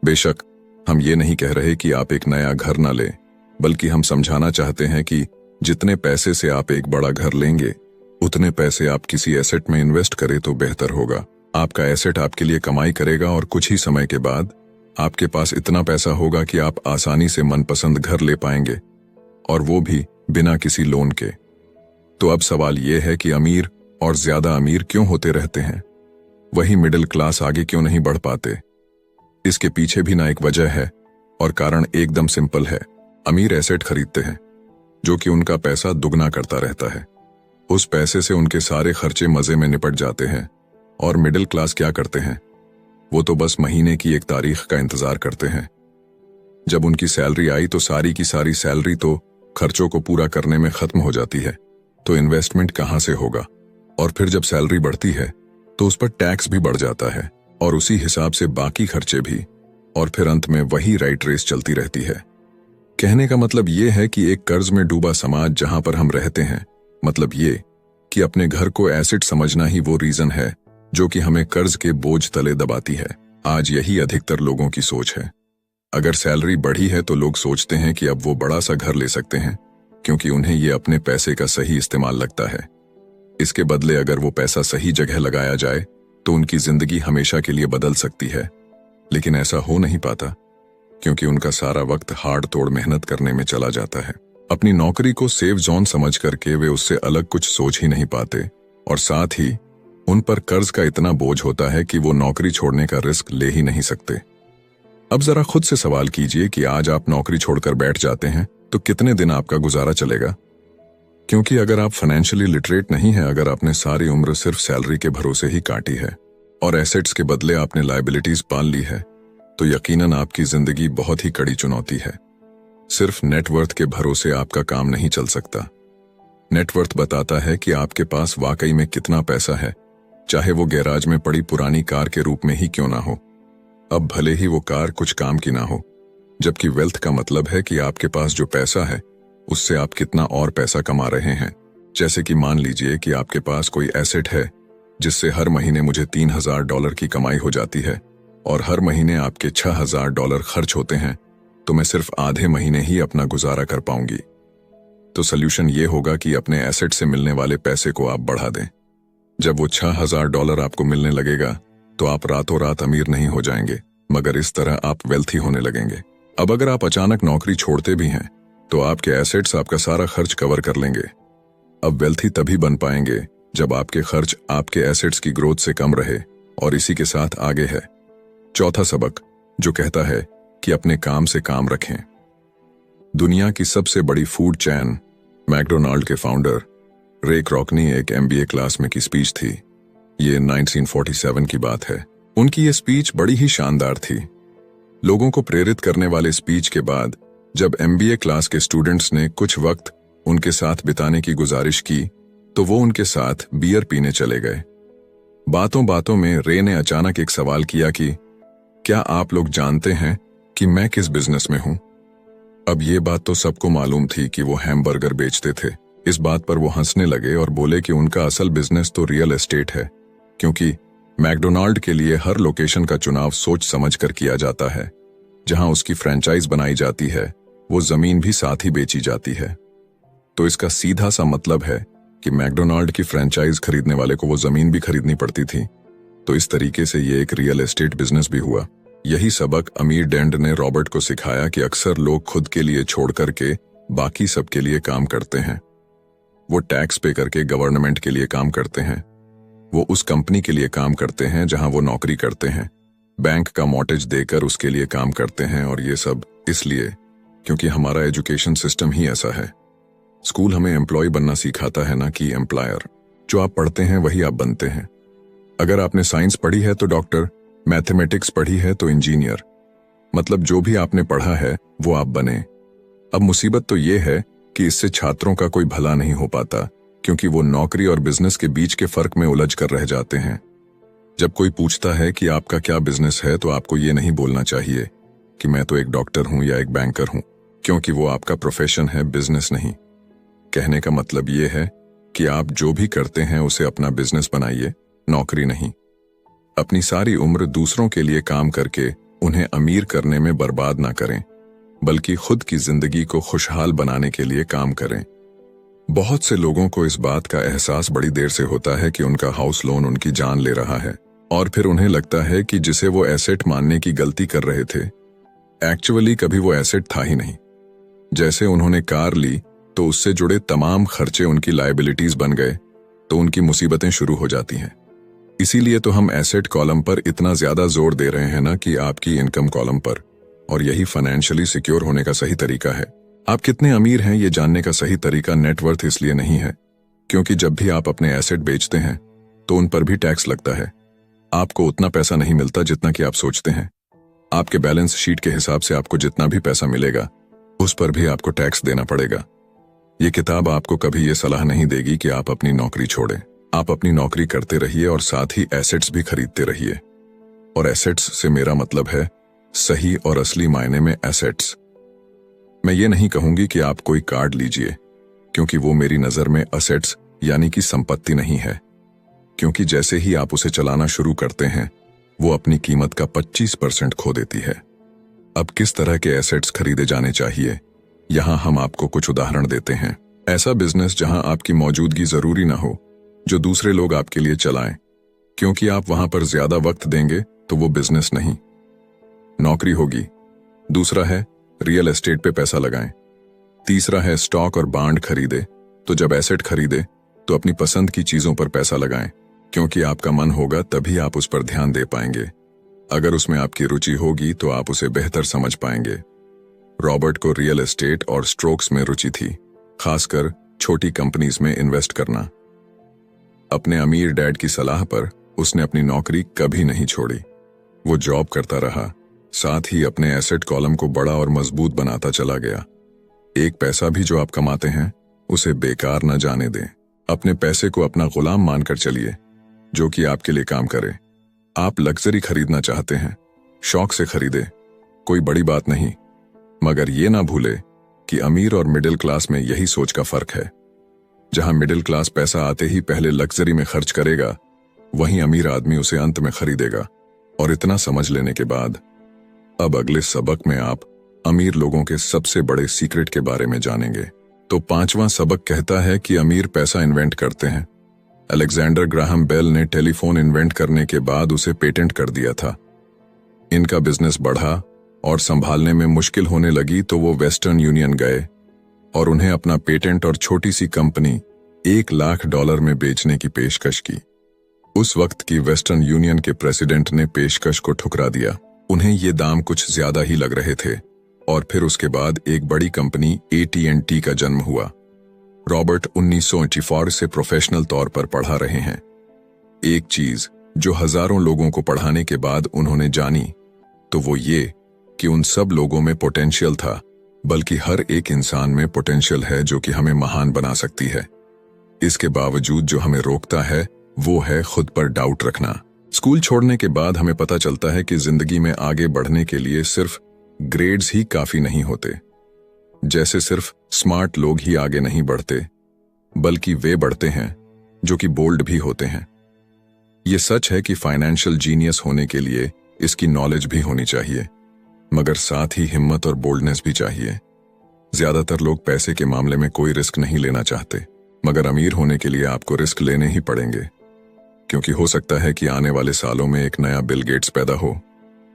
बेशक हम ये नहीं कह रहे कि आप एक नया घर ना लें, बल्कि हम समझाना चाहते हैं कि जितने पैसे से आप एक बड़ा घर लेंगे, उतने पैसे आप किसी एसेट में इन्वेस्ट करें तो बेहतर होगा। आपका एसेट आपके लिए कमाई करेगा और कुछ ही समय के बाद आपके पास इतना पैसा होगा कि आप आसानी से मनपसंद घर ले पाएंगे, और वो भी बिना किसी लोन के। तो अब सवाल ये है कि अमीर और ज्यादा अमीर क्यों होते रहते हैं, वही मिडिल क्लास आगे क्यों नहीं बढ़ पाते? इसके पीछे भी ना एक वजह है, और कारण एकदम सिंपल है। अमीर एसेट खरीदते हैं जो कि उनका पैसा दुगना करता रहता है। उस पैसे से उनके सारे खर्चे मजे में निपट जाते हैं, और मिडिल क्लास क्या करते हैं? वो तो बस महीने की एक तारीख का इंतजार करते हैं। जब उनकी सैलरी आई तो सारी की सारी सैलरी तो खर्चों को पूरा करने में खत्म हो जाती है, तो इन्वेस्टमेंट कहां से होगा? और फिर जब सैलरी बढ़ती है तो उस पर टैक्स भी बढ़ जाता है, और उसी हिसाब से बाकी खर्चे भी। और फिर अंत में वही राइट रेस चलती रहती है। कहने का मतलब ये है कि एक कर्ज में डूबा समाज जहां पर हम रहते हैं, मतलब ये कि अपने घर को एसेट समझना ही वो रीजन है जो कि हमें कर्ज के बोझ तले दबाती है। आज यही अधिकतर लोगों की सोच है। अगर सैलरी बढ़ी है तो लोग सोचते हैं कि अब वो बड़ा सा घर ले सकते हैं, क्योंकि उन्हें ये अपने पैसे का सही इस्तेमाल लगता है। इसके बदले अगर वो पैसा सही जगह लगाया जाए तो उनकी जिंदगी हमेशा के लिए बदल सकती है। लेकिन ऐसा हो नहीं पाता, क्योंकि उनका सारा वक्त हाड़ तोड़ मेहनत करने में चला जाता है। अपनी नौकरी को सेफ जोन समझ करके वे उससे अलग कुछ सोच ही नहीं पाते, और साथ ही उन पर कर्ज का इतना बोझ होता है कि वो नौकरी छोड़ने का रिस्क ले ही नहीं सकते। अब जरा खुद से सवाल कीजिए कि आज आप नौकरी छोड़कर बैठ जाते हैं तो कितने दिन आपका गुजारा चलेगा? क्योंकि अगर आप फाइनेंशियली लिटरेट नहीं हैं, अगर आपने सारी उम्र सिर्फ सैलरी के भरोसे ही काटी है और एसेट्स के बदले आपने लायबिलिटीज पाल ली है, तो यकीनन आपकी जिंदगी बहुत ही कड़ी चुनौती है। सिर्फ नेटवर्थ के भरोसे आपका काम नहीं चल सकता। नेटवर्थ बताता है कि आपके पास वाकई में कितना पैसा है, चाहे वो गैराज में पड़ी पुरानी कार के रूप में ही क्यों ना हो। अब भले ही वो कार कुछ काम की ना हो, जबकि वेल्थ का मतलब है कि आपके पास जो पैसा है उससे आप कितना और पैसा कमा रहे हैं। जैसे कि मान लीजिए कि आपके पास कोई एसेट है जिससे हर महीने मुझे $3000 की कमाई हो जाती है और हर महीने आपके $6000 खर्च होते हैं, तो मैं सिर्फ आधे महीने ही अपना गुजारा कर पाऊंगी। तो सल्यूशन ये होगा कि अपने एसेट से मिलने वाले पैसे को आप बढ़ा दें। जब वो $6000 आपको मिलने लगेगा तो आप रातों रात अमीर नहीं हो जाएंगे, मगर इस तरह आप वेल्थी होने लगेंगे। अब अगर आप अचानक नौकरी छोड़ते भी हैं तो आपके एसेट्स आपका सारा खर्च कवर कर लेंगे। अब वेल्थी तभी बन पाएंगे जब आपके खर्च आपके एसेट्स की ग्रोथ से कम रहे, और इसी के साथ आगे है चौथा सबक, जो कहता है कि अपने काम से काम रखें। दुनिया की सबसे बड़ी फूड चैन मैकडोनाल्ड के फाउंडर रे क्रॉकनी एक MBA क्लास में की स्पीच थी। ये 1947 की बात है। उनकी ये स्पीच बड़ी ही शानदार थी। लोगों को प्रेरित करने वाले स्पीच के बाद जब MBA क्लास के स्टूडेंट्स ने कुछ वक्त उनके साथ बिताने की गुजारिश की तो वो उनके साथ बियर पीने चले गए। बातों बातों में रे ने अचानक एक सवाल किया कि क्या आप लोग जानते हैं कि मैं किस बिजनेस में हूं? अब ये बात तो सबको मालूम थी कि वो हैमबर्गर बेचते थे। इस बात पर वो हंसने लगे और बोले कि उनका असल बिजनेस तो रियल एस्टेट है, क्योंकि मैकडोनाल्ड के लिए हर लोकेशन का चुनाव सोच समझ कर किया जाता है। जहां उसकी फ्रेंचाइज बनाई जाती है वो जमीन भी साथ ही बेची जाती है। तो इसका सीधा सा मतलब है कि मैकडोनाल्ड की फ्रेंचाइज खरीदने वाले को वो जमीन भी खरीदनी पड़ती थी। तो इस तरीके से ये एक रियल एस्टेट बिजनेस भी हुआ। यही सबक अमीर डैड ने रॉबर्ट को सिखाया कि अक्सर लोग खुद के लिए छोड़ करके बाकी सबके लिए काम करते हैं। वो टैक्स पे करके गवर्नमेंट के लिए काम करते हैं, वो उस कंपनी के लिए काम करते हैं जहां वो नौकरी करते हैं, बैंक का मॉर्टगेज देकर उसके लिए काम करते हैं। और ये सब इसलिए क्योंकि हमारा एजुकेशन सिस्टम ही ऐसा है। स्कूल हमें एम्प्लॉय बनना सिखाता है ना कि एम्प्लॉयर। जो आप पढ़ते हैं वही आप बनते हैं। अगर आपने साइंस पढ़ी है तो डॉक्टर, मैथमेटिक्स पढ़ी है तो इंजीनियर, मतलब जो भी आपने पढ़ा है वो आप बने। अब मुसीबत तो ये है कि इससे छात्रों का कोई भला नहीं हो पाता, क्योंकि वो नौकरी और बिजनेस के बीच के फर्क में उलझ कर रह जाते हैं। जब कोई पूछता है कि आपका क्या बिजनेस है तो आपको ये नहीं बोलना चाहिए कि मैं तो एक डॉक्टर हूं या एक बैंकर हूं, क्योंकि वो आपका प्रोफेशन है, बिजनेस नहीं। कहने का मतलब ये है कि आप जो भी करते हैं उसे अपना बिजनेस बनाइए, नौकरी नहीं। अपनी सारी उम्र दूसरों के लिए काम करके उन्हें अमीर करने में बर्बाद ना करें, बल्कि खुद की जिंदगी को खुशहाल बनाने के लिए काम करें। बहुत से लोगों को इस बात का एहसास बड़ी देर से होता है कि उनका हाउस लोन उनकी जान ले रहा है, और फिर उन्हें लगता है कि जिसे वो एसेट मानने की गलती कर रहे थे, एक्चुअली कभी वो एसेट था ही नहीं। जैसे उन्होंने कार ली तो उससे जुड़े तमाम खर्चे उनकी लायबिलिटीज बन गए, तो उनकी मुसीबतें शुरू हो जाती हैं। इसीलिए तो हम एसेट कॉलम पर इतना ज्यादा जोर दे रहे हैं ना कि आपकी इनकम कॉलम पर, और यही फाइनेंशियली सिक्योर होने का सही तरीका है। आप कितने अमीर हैं ये जानने का सही तरीका नेटवर्थ इसलिए नहीं है, क्योंकि जब भी आप अपने एसेट बेचते हैं तो उन पर भी टैक्स लगता है। आपको उतना पैसा नहीं मिलता जितना कि आप सोचते हैं। आपके बैलेंस शीट के हिसाब से आपको जितना भी पैसा मिलेगा उस पर भी आपको टैक्स देना पड़ेगा। ये किताब आपको कभी ये सलाह नहीं देगी कि आप अपनी नौकरी छोड़ें। आप अपनी नौकरी करते रहिए और साथ ही एसेट्स भी खरीदते रहिए। और एसेट्स से मेरा मतलब है सही और असली मायने में एसेट्स। मैं ये नहीं कहूंगी कि आप कोई कार्ड लीजिए, क्योंकि वो मेरी नजर में असेट्स यानी कि संपत्ति नहीं है, क्योंकि जैसे ही आप उसे चलाना शुरू करते हैं वो अपनी कीमत का 25% खो देती है। अब किस तरह के एसेट्स खरीदे जाने चाहिए, यहां हम आपको कुछ उदाहरण देते हैं। ऐसा बिजनेस जहां आपकी मौजूदगी जरूरी ना हो, जो दूसरे लोग आपके लिए चलाएं, क्योंकि आप वहां पर ज्यादा वक्त देंगे तो वो बिजनेस नहीं, नौकरी होगी। दूसरा है रियल एस्टेट पे पैसा लगाएं। तीसरा है स्टॉक और बांड खरीदे। तो जब एसेट खरीदे तो अपनी पसंद की चीजों पर पैसा लगाएं, क्योंकि आपका मन होगा तभी आप उस पर ध्यान दे पाएंगे। अगर उसमें आपकी रुचि होगी तो आप उसे बेहतर समझ पाएंगे। रॉबर्ट को रियल एस्टेट और स्ट्रोक्स में रुचि थी, खासकर छोटी कंपनीज में इन्वेस्ट करना। अपने अमीर डैड की सलाह पर उसने अपनी नौकरी कभी नहीं छोड़ी। वो जॉब करता रहा, साथ ही अपने एसेट कॉलम को बड़ा और मजबूत बनाता चला गया। एक पैसा भी जो आप कमाते हैं उसे बेकार न जाने दें। अपने पैसे को अपना गुलाम मानकर चलिए, जो कि आपके लिए काम करे। आप लग्जरी खरीदना चाहते हैं, शौक से खरीदे, कोई बड़ी बात नहीं, मगर ये ना भूले कि अमीर और मिडिल क्लास में यही सोच का फर्क है। जहां मिडिल क्लास पैसा आते ही पहले लग्जरी में खर्च करेगा, वहीं अमीर आदमी उसे अंत में खरीदेगा। और इतना समझ लेने के बाद अब अगले सबक में आप अमीर लोगों के सबसे बड़े सीक्रेट के बारे में जानेंगे। तो 5वां सबक कहता है कि अमीर पैसा इन्वेंट करते हैं। अलेक्जेंडर ग्राहम बेल ने टेलीफोन इन्वेंट करने के बाद उसे पेटेंट कर दिया था। इनका बिजनेस बढ़ा और संभालने में मुश्किल होने लगी तो वो वेस्टर्न यूनियन गए और उन्हें अपना पेटेंट और छोटी सी कंपनी $1 लाख में बेचने की पेशकश की। उस वक्त की वेस्टर्न यूनियन के प्रेसिडेंट ने पेशकश को ठुकरा दिया। उन्हें ये दाम कुछ ज्यादा ही लग रहे थे और फिर उसके बाद एक बड़ी कंपनी AT&T का जन्म हुआ। रॉबर्ट 1984 से प्रोफेशनल तौर पर पढ़ा रहे हैं। एक चीज जो हजारों लोगों को पढ़ाने के बाद उन्होंने जानी तो वो ये कि उन सब लोगों में पोटेंशियल था, बल्कि हर एक इंसान में पोटेंशियल है जो कि हमें महान बना सकती है। इसके बावजूद जो हमें रोकता है वो है खुद पर डाउट रखना। स्कूल छोड़ने के बाद हमें पता चलता है कि जिंदगी में आगे बढ़ने के लिए सिर्फ ग्रेड्स ही काफी नहीं होते। जैसे सिर्फ स्मार्ट लोग ही आगे नहीं बढ़ते, बल्कि वे बढ़ते हैं जो कि बोल्ड भी होते हैं। ये सच है कि फाइनेंशियल जीनियस होने के लिए इसकी नॉलेज भी होनी चाहिए, मगर साथ ही हिम्मत और बोल्डनेस भी चाहिए। ज्यादातर लोग पैसे के मामले में कोई रिस्क नहीं लेना चाहते, मगर अमीर होने के लिए आपको रिस्क लेने ही पड़ेंगे, क्योंकि हो सकता है कि आने वाले सालों में एक नया बिल गेट्स पैदा हो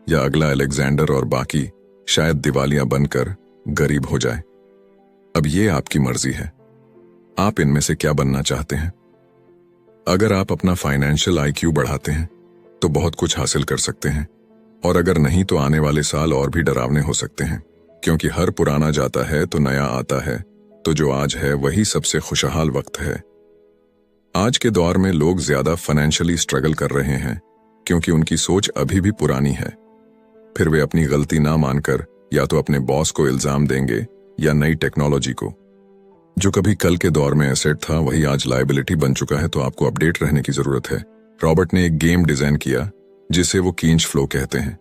या अगला अलेक्जेंडर और बाकी शायद दिवालिया बनकर गरीब हो जाए। अब ये आपकी मर्जी है, आप इनमें से क्या बनना चाहते हैं। अगर आप अपना फाइनेंशियल IQ बढ़ाते हैं तो बहुत कुछ हासिल कर सकते हैं, और अगर नहीं तो आने वाले साल और भी डरावने हो सकते हैं, क्योंकि हर पुराना जाता है तो नया आता है। तो जो आज है वही सबसे खुशहाल वक्त है। आज के दौर में लोग ज्यादा फाइनेंशियली स्ट्रगल कर रहे हैं क्योंकि उनकी सोच अभी भी पुरानी है। फिर वे अपनी गलती ना मानकर या तो अपने बॉस को इल्जाम देंगे या नई टेक्नोलॉजी को। जो कभी कल के दौर में एसेट था वही आज लायबिलिटी बन चुका है, तो आपको अपडेट रहने की जरूरत है। रॉबर्ट ने एक गेम डिजाइन किया जिसे वो कींच फ्लो कहते हैं।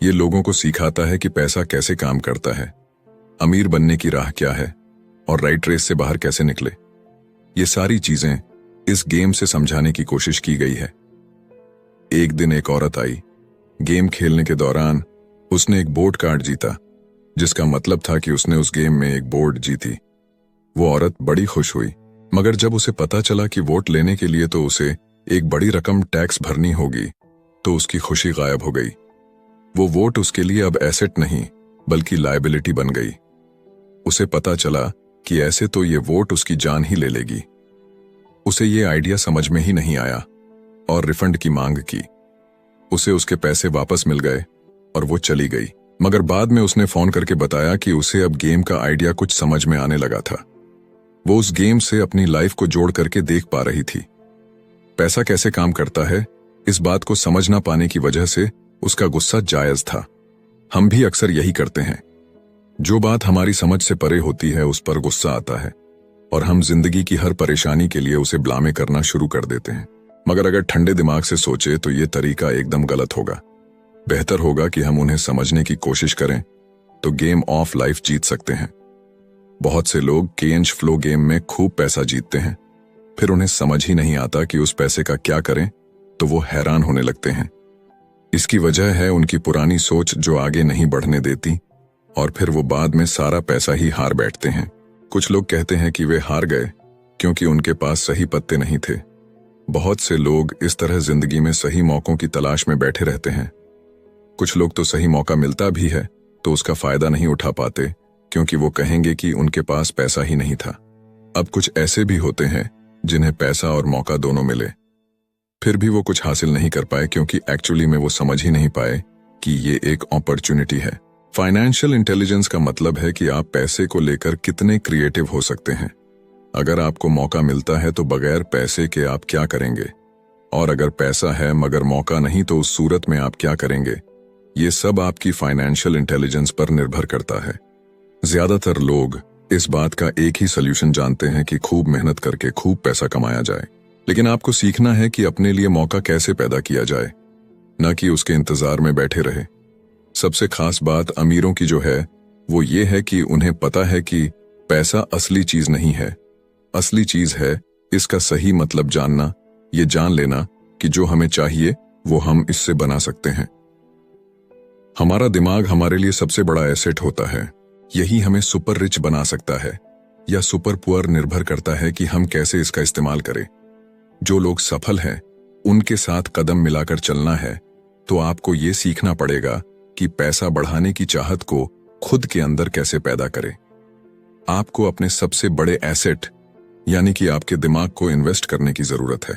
ये लोगों को सिखाता है कि पैसा कैसे काम करता है, अमीर बनने की राह क्या है और राइट रेस से बाहर कैसे निकले। ये सारी चीजें इस गेम से समझाने की कोशिश की गई है। एक दिन एक औरत आई। गेम खेलने के दौरान उसने एक बोर्ड कार्ड जीता, जिसका मतलब था कि उसने उस गेम में एक बोर्ड जीती। वो औरत बड़ी खुश हुई, मगर जब उसे पता चला कि वोट लेने के लिए तो उसे एक बड़ी रकम टैक्स भरनी होगी, तो उसकी खुशी गायब हो गई। वो वोट उसके लिए अब एसेट नहीं बल्कि लायबिलिटी बन गई। उसे पता चला कि ऐसे तो ये वोट उसकी जान ही ले लेगी। उसे ये आइडिया समझ में ही नहीं आया और रिफंड की मांग की। उसे उसके पैसे वापस मिल गए और वो चली गई, मगर बाद में उसने फोन करके बताया कि उसे अब गेम का आइडिया कुछ समझ में आने लगा था। वो उस गेम से अपनी लाइफ को जोड़ करके देख पा रही थी। पैसा कैसे काम करता है, इस बात को समझ ना पाने की वजह से उसका गुस्सा जायज था। हम भी अक्सर यही करते हैं। जो बात हमारी समझ से परे होती है उस पर गुस्सा आता है और हम जिंदगी की हर परेशानी के लिए उसे ब्लामे करना शुरू कर देते हैं। मगर अगर ठंडे दिमाग से सोचे तो ये तरीका एकदम गलत होगा। बेहतर होगा कि हम उन्हें समझने की कोशिश करें, तो गेम ऑफ लाइफ जीत सकते हैं। बहुत से लोग कैश फ्लो गेम में खूब पैसा जीतते हैं, फिर उन्हें समझ ही नहीं आता कि उस पैसे का क्या करें, तो वो हैरान होने लगते हैं। इसकी वजह है उनकी पुरानी सोच जो आगे नहीं बढ़ने देती, और फिर वो बाद में सारा पैसा ही हार बैठते हैं। कुछ लोग कहते हैं कि वे हार गए क्योंकि उनके पास सही पत्ते नहीं थे। बहुत से लोग इस तरह जिंदगी में सही मौकों की तलाश में बैठे रहते हैं। कुछ लोग तो सही मौका मिलता भी है तो उसका फायदा नहीं उठा पाते क्योंकि वो कहेंगे कि उनके पास पैसा ही नहीं था। अब कुछ ऐसे भी होते हैं जिन्हें पैसा और मौका दोनों मिले, फिर भी वो कुछ हासिल नहीं कर पाए क्योंकि एक्चुअली में वो समझ ही नहीं पाए कि ये एक अपॉर्चुनिटी है। फाइनेंशियल इंटेलिजेंस का मतलब है कि आप पैसे को लेकर कितने क्रिएटिव हो सकते हैं। अगर आपको मौका मिलता है तो बगैर पैसे के आप क्या करेंगे, और अगर पैसा है मगर मौका नहीं तो उस सूरत में आप क्या करेंगे। ये सब आपकी फाइनेंशियल इंटेलिजेंस पर निर्भर करता है। ज्यादातर लोग इस बात का एक ही सल्यूशन जानते हैं कि खूब मेहनत करके खूब पैसा कमाया जाए, लेकिन आपको सीखना है कि अपने लिए मौका कैसे पैदा किया जाए, न कि उसके इंतजार में बैठे रहे। सबसे खास बात अमीरों की जो है वो ये है कि उन्हें पता है कि पैसा असली चीज नहीं है। असली चीज है इसका सही मतलब जानना, ये जान लेना कि जो हमें चाहिए वो हम इससे बना सकते हैं। हमारा दिमाग हमारे लिए सबसे बड़ा एसेट होता है। यही हमें सुपर रिच बना सकता है या सुपर पुअर, निर्भर करता है कि हम कैसे इसका इस्तेमाल करें। जो लोग सफल हैं उनके साथ कदम मिलाकर चलना है, तो आपको ये सीखना पड़ेगा कि पैसा बढ़ाने की चाहत को खुद के अंदर कैसे पैदा करें। आपको अपने सबसे बड़े एसेट यानी कि आपके दिमाग को इन्वेस्ट करने की जरूरत है।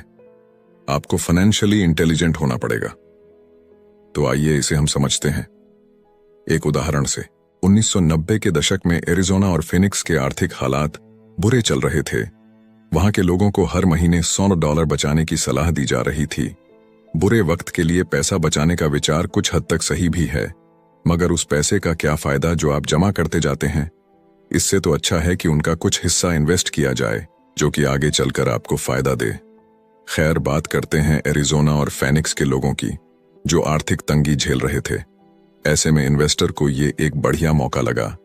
आपको फाइनेंशियली इंटेलिजेंट होना पड़ेगा। तो आइए इसे हम समझते हैं एक उदाहरण से। 1990 के दशक में एरिज़ोना और फिनिक्स के आर्थिक हालात बुरे चल रहे थे। वहां के लोगों को हर महीने $100 बचाने की सलाह दी जा रही थी। बुरे वक्त के लिए पैसा बचाने का विचार कुछ हद तक सही भी है, मगर उस पैसे का क्या फायदा जो आप जमा करते जाते हैं। इससे तो अच्छा है कि उनका कुछ हिस्सा इन्वेस्ट किया जाए जो कि आगे चलकर आपको फायदा दे। खैर, बात करते हैं एरिज़ोना और फिनिक्स के लोगों की जो आर्थिक तंगी झेल रहे थे। ऐसे में इन्वेस्टर को ये एक बढ़िया मौका लगा।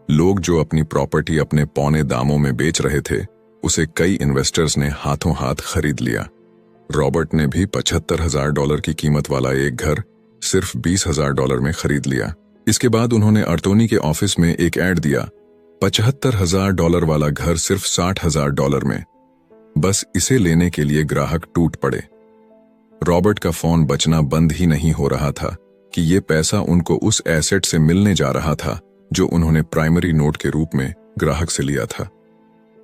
लोग जो अपनी प्रॉपर्टी अपने पौने दामों में बेच रहे थे उसे कई इन्वेस्टर्स ने हाथों हाथ खरीद लिया। रॉबर्ट ने भी $75,000 की कीमत वाला एक घर सिर्फ $20,000 में खरीद लिया। इसके बाद उन्होंने अर्टोनी के ऑफिस में एक ऐड दिया, $75,000 वाला घर सिर्फ $60,000 में। बस इसे लेने के लिए ग्राहक टूट पड़े। रॉबर्ट का फोन बजना बंद ही नहीं हो रहा था कि ये पैसा उनको उस एसेट से मिलने जा रहा था जो उन्होंने प्राइमरी नोट के रूप में ग्राहक से लिया था,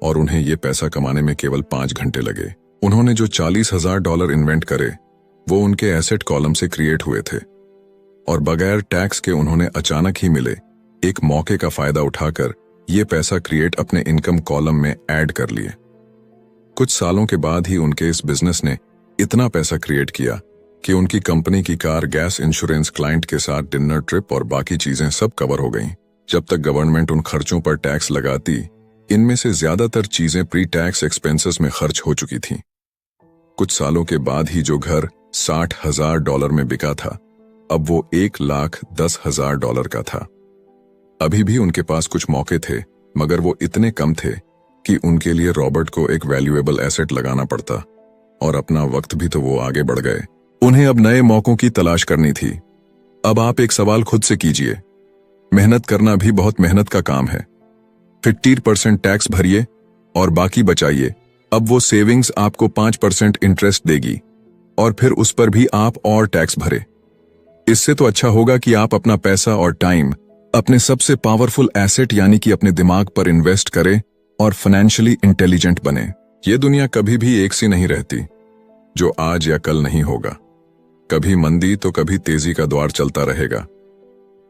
और उन्हें ये पैसा कमाने में केवल 5 घंटे लगे। उन्होंने जो $40,000 इन्वेंट करे वो उनके एसेट कॉलम से क्रिएट हुए थे, और बगैर टैक्स के उन्होंने अचानक ही मिले एक मौके का फायदा उठाकर ये पैसा क्रिएट अपने इनकम कॉलम में ऐड कर लिए। कुछ सालों के बाद ही उनके इस बिजनेस ने इतना पैसा क्रिएट किया कि उनकी कंपनी की कार, गैस इंश्योरेंस, क्लाइंट के साथ डिनर ट्रिप और बाकी चीजें सब कवर हो गईं। जब तक गवर्नमेंट उन खर्चों पर टैक्स लगाती, इनमें से ज्यादातर चीजें प्री टैक्स एक्सपेंसेस में खर्च हो चुकी थीं। कुछ सालों के बाद ही जो घर $60,000 में बिका था, अब वो $1,10,000 का था। अभी भी उनके पास कुछ मौके थे, मगर वो इतने कम थे कि उनके लिए रॉबर्ट को एक वैल्यूएबल एसेट लगाना पड़ता, और अपना वक्त भी तो वो आगे बढ़ गए। उन्हें अब नए मौकों की तलाश करनी थी। अब आप एक सवाल खुद से कीजिए, मेहनत करना भी बहुत मेहनत का काम है। 50% टैक्स भरिए और बाकी बचाइए। अब वो सेविंग्स आपको 5% इंटरेस्ट देगी, और फिर उस पर भी आप और टैक्स भरे। इससे तो अच्छा होगा कि आप अपना पैसा और टाइम अपने सबसे पावरफुल एसेट यानी कि अपने दिमाग पर इन्वेस्ट करें और फाइनेंशियली इंटेलिजेंट बने। ये दुनिया कभी भी एक सी नहीं रहती, जो आज या कल नहीं होगा। कभी मंदी तो कभी तेजी का दौर चलता रहेगा।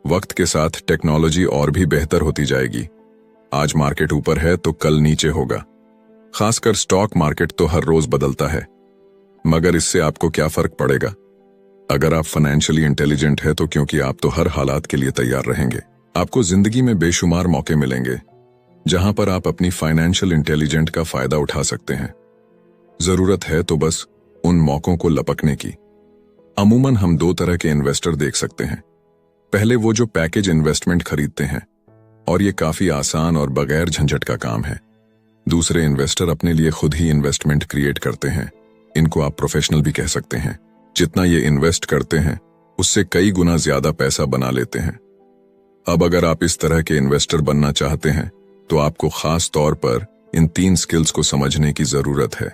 वक्त के साथ टेक्नोलॉजी और भी बेहतर होती जाएगी। आज मार्केट ऊपर है तो कल नीचे होगा। खासकर स्टॉक मार्केट तो हर रोज बदलता है, मगर इससे आपको क्या फर्क पड़ेगा? अगर आप फाइनेंशियली इंटेलिजेंट है तो क्योंकि आप तो हर हालात के लिए तैयार रहेंगे। आपको जिंदगी में बेशुमार मौके मिलेंगे जहां पर आप अपनी फाइनेंशियल इंटेलिजेंट का फायदा उठा सकते हैं। जरूरत है तो बस उन मौकों को लपकने की। अमूमन हम दो तरह के इन्वेस्टर देख सकते हैं। पहले वो जो पैकेज इन्वेस्टमेंट खरीदते हैं, और ये काफी आसान और बगैर झंझट का काम है। दूसरे इन्वेस्टर अपने लिए खुद ही इन्वेस्टमेंट क्रिएट करते हैं। इनको आप प्रोफेशनल भी कह सकते हैं। जितना ये इन्वेस्ट करते हैं उससे कई गुना ज्यादा पैसा बना लेते हैं। अब अगर आप इस तरह के इन्वेस्टर बनना चाहते हैं तो आपको खास तौर पर इन 3 स्किल्स को समझने की जरूरत है।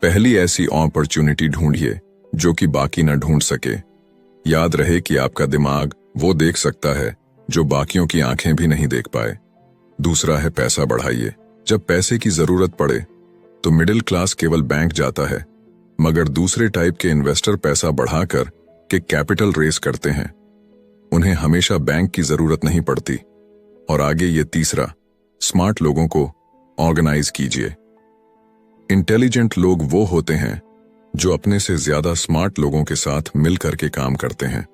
पहली, ऐसी अपॉर्चुनिटी ढूंढिए जो कि बाकी न ढूंढ सके। याद रहे कि आपका दिमाग वो देख सकता है जो बाकियों की आंखें भी नहीं देख पाए। दूसरा है, पैसा बढ़ाइए। जब पैसे की जरूरत पड़े तो मिडिल क्लास केवल बैंक जाता है, मगर दूसरे टाइप के इन्वेस्टर पैसा बढ़ाकर के कैपिटल रेस करते हैं। उन्हें हमेशा बैंक की जरूरत नहीं पड़ती। और आगे ये तीसरा, स्मार्ट लोगों को ऑर्गेनाइज कीजिए। इंटेलिजेंट लोग वो होते हैं जो अपने से ज्यादा स्मार्ट लोगों के साथ मिलकर के काम करते हैं।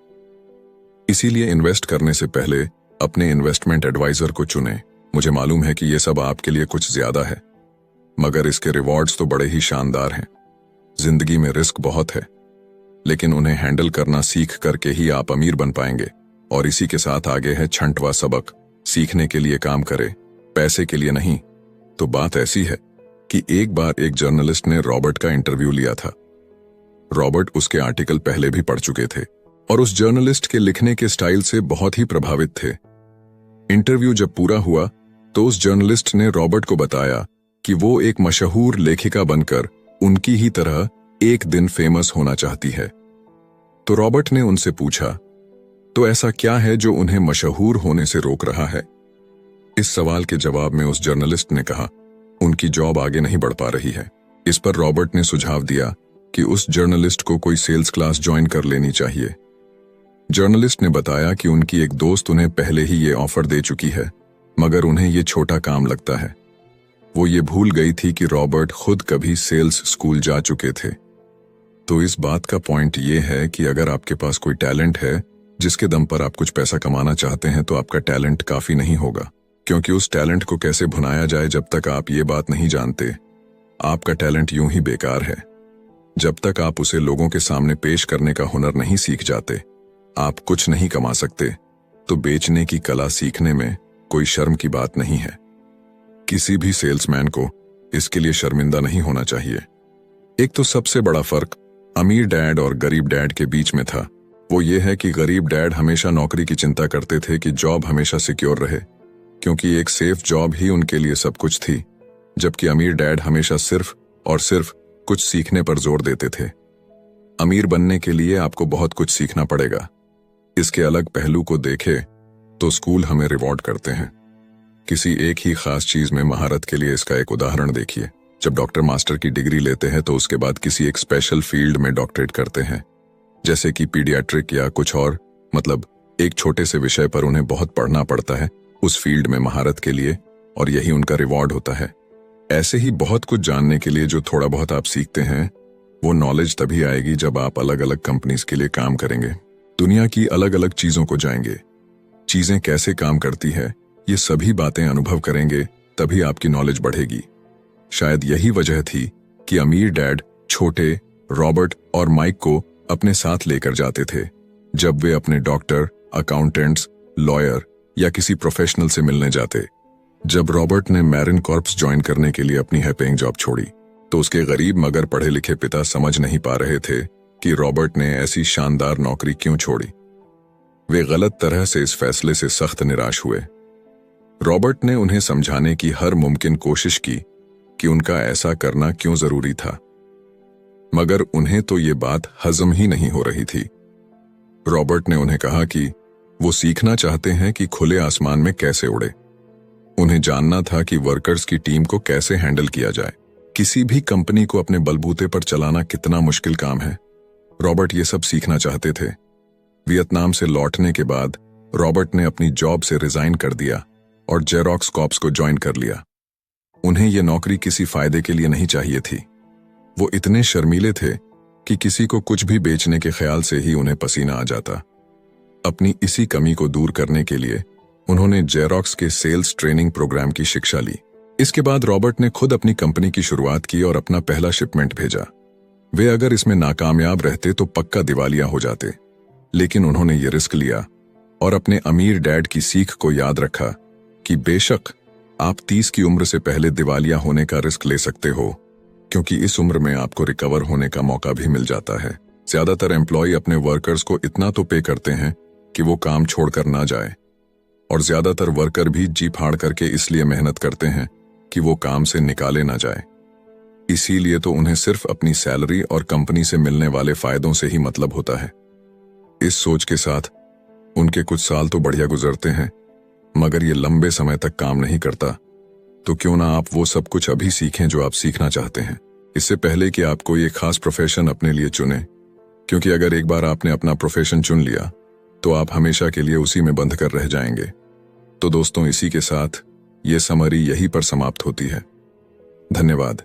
इसीलिए इन्वेस्ट करने से पहले अपने इन्वेस्टमेंट एडवाइजर को चुनें। मुझे मालूम है कि ये सब आपके लिए कुछ ज्यादा है, मगर इसके रिवॉर्ड्स तो बड़े ही शानदार हैं। जिंदगी में रिस्क बहुत है, लेकिन उन्हें हैंडल करना सीख करके ही आप अमीर बन पाएंगे। और इसी के साथ आगे है छंटवा सबक, सीखने के लिए काम करे, पैसे के लिए नहीं। तो बात ऐसी है कि एक बार एक जर्नलिस्ट ने रॉबर्ट का इंटरव्यू लिया था। रॉबर्ट उसके आर्टिकल पहले भी पढ़ चुके थे और उस जर्नलिस्ट के लिखने के स्टाइल से बहुत ही प्रभावित थे। इंटरव्यू जब पूरा हुआ तो उस जर्नलिस्ट ने रॉबर्ट को बताया कि वो एक मशहूर लेखिका बनकर उनकी ही तरह एक दिन फेमस होना चाहती है। तो रॉबर्ट ने उनसे पूछा, तो ऐसा क्या है जो उन्हें मशहूर होने से रोक रहा है? इस सवाल के जवाब में उस जर्नलिस्ट ने कहा, उनकी जॉब आगे नहीं बढ़ पा रही है। इस पर रॉबर्ट ने सुझाव दिया कि उस जर्नलिस्ट को कोई सेल्स क्लास ज्वाइन कर लेनी चाहिए। जर्नलिस्ट ने बताया कि उनकी एक दोस्त उन्हें पहले ही ये ऑफर दे चुकी है, मगर उन्हें ये छोटा काम लगता है। वो ये भूल गई थी कि रॉबर्ट खुद कभी सेल्स स्कूल जा चुके थे। तो इस बात का पॉइंट ये है कि अगर आपके पास कोई टैलेंट है जिसके दम पर आप कुछ पैसा कमाना चाहते हैं तो आपका टैलेंट काफी नहीं होगा, क्योंकि उस टैलेंट को कैसे भुनाया जाए जब तक आप ये बात नहीं जानते, आपका टैलेंट यूं ही बेकार है। जब तक आप उसे लोगों के सामने पेश करने का हुनर नहीं सीख जाते, आप कुछ नहीं कमा सकते। तो बेचने की कला सीखने में कोई शर्म की बात नहीं है। किसी भी सेल्समैन को इसके लिए शर्मिंदा नहीं होना चाहिए। एक तो सबसे बड़ा फर्क अमीर डैड और गरीब डैड के बीच में था, वो ये है कि गरीब डैड हमेशा नौकरी की चिंता करते थे कि जॉब हमेशा सिक्योर रहे, क्योंकि एक सेफ जॉब ही उनके लिए सब कुछ थी, जबकि अमीर डैड हमेशा सिर्फ और सिर्फ कुछ सीखने पर जोर देते थे। अमीर बनने के लिए आपको बहुत कुछ सीखना पड़ेगा। इसके अलग पहलू को देखे तो स्कूल हमें रिवॉर्ड करते हैं किसी एक ही खास चीज में महारत के लिए। इसका एक उदाहरण देखिए, जब डॉक्टर मास्टर की डिग्री लेते हैं तो उसके बाद किसी एक स्पेशल फील्ड में डॉक्टरेट करते हैं, जैसे कि पीडियाट्रिक या कुछ और, मतलब एक छोटे से विषय पर उन्हें बहुत पढ़ना पड़ता है उस फील्ड में महारत के लिए, और यही उनका रिवॉर्ड होता है। ऐसे ही बहुत कुछ जानने के लिए जो थोड़ा बहुत आप सीखते हैं, वो नॉलेज तभी आएगी जब आप अलग अलग कंपनीज के लिए काम करेंगे, दुनिया की अलग अलग चीजों को जाएंगे, चीजें कैसे काम करती है, ये सभी बातें अनुभव करेंगे, तभी आपकी नॉलेज बढ़ेगी। शायद यही वजह थी कि अमीर डैड छोटे रॉबर्ट और माइक को अपने साथ लेकर जाते थे जब वे अपने डॉक्टर, अकाउंटेंट्स, लॉयर या किसी प्रोफेशनल से मिलने जाते। जब रॉबर्ट ने मैरिन कॉर्प्स ज्वाइन करने के लिए अपनी हाई पेइंग जॉब छोड़ी तो उसके गरीब मगर पढ़े लिखे पिता समझ नहीं पा रहे थे कि रॉबर्ट ने ऐसी शानदार नौकरी क्यों छोड़ी। वे गलत तरह से इस फैसले से सख्त निराश हुए। रॉबर्ट ने उन्हें समझाने की हर मुमकिन कोशिश की कि उनका ऐसा करना क्यों जरूरी था, मगर उन्हें तो ये बात हजम ही नहीं हो रही थी। रॉबर्ट ने उन्हें कहा कि वो सीखना चाहते हैं कि खुले आसमान में कैसे उड़े। उन्हें जानना था कि वर्कर्स की टीम को कैसे हैंडल किया जाए। किसी भी कंपनी को अपने बलबूते पर चलाना कितना मुश्किल काम है। रॉबर्ट ये सब सीखना चाहते थे। वियतनाम से लौटने के बाद रॉबर्ट ने अपनी जॉब से रिजाइन कर दिया और जेरोक्स कॉर्प्स को ज्वाइन कर लिया। उन्हें यह नौकरी किसी फायदे के लिए नहीं चाहिए थी। वो इतने शर्मीले थे कि किसी को कुछ भी बेचने के ख्याल से ही उन्हें पसीना आ जाता। अपनी इसी कमी को दूर करने के लिए उन्होंने जेरोक्स के सेल्स ट्रेनिंग प्रोग्राम की शिक्षा ली। इसके बाद रॉबर्ट ने खुद अपनी कंपनी की शुरुआत की और अपना पहला शिपमेंट भेजा। वे अगर इसमें नाकामयाब रहते तो पक्का दिवालिया हो जाते, लेकिन उन्होंने ये रिस्क लिया और अपने अमीर डैड की सीख को याद रखा कि बेशक आप 30 की उम्र से पहले दिवालिया होने का रिस्क ले सकते हो, क्योंकि इस उम्र में आपको रिकवर होने का मौका भी मिल जाता है। ज्यादातर एम्प्लॉय अपने वर्कर्स को इतना तो पे करते हैं कि वो काम छोड़कर ना जाए, और ज्यादातर वर्कर भी जी फाड़ करके इसलिए मेहनत करते हैं कि वो काम से निकाले ना जाए। इसीलिए तो उन्हें सिर्फ अपनी सैलरी और कंपनी से मिलने वाले फायदों से ही मतलब होता है। इस सोच के साथ उनके कुछ साल तो बढ़िया गुजरते हैं, मगर ये लंबे समय तक काम नहीं करता। तो क्यों ना आप वो सब कुछ अभी सीखें जो आप सीखना चाहते हैं, इससे पहले कि आप कोई एक खास प्रोफेशन अपने लिए चुने, क्योंकि अगर एक बार आपने अपना प्रोफेशन चुन लिया तो आप हमेशा के लिए उसी में बंध कर रह जाएंगे। तो दोस्तों, इसी के साथ ये समरी यहीं पर समाप्त होती है। धन्यवाद।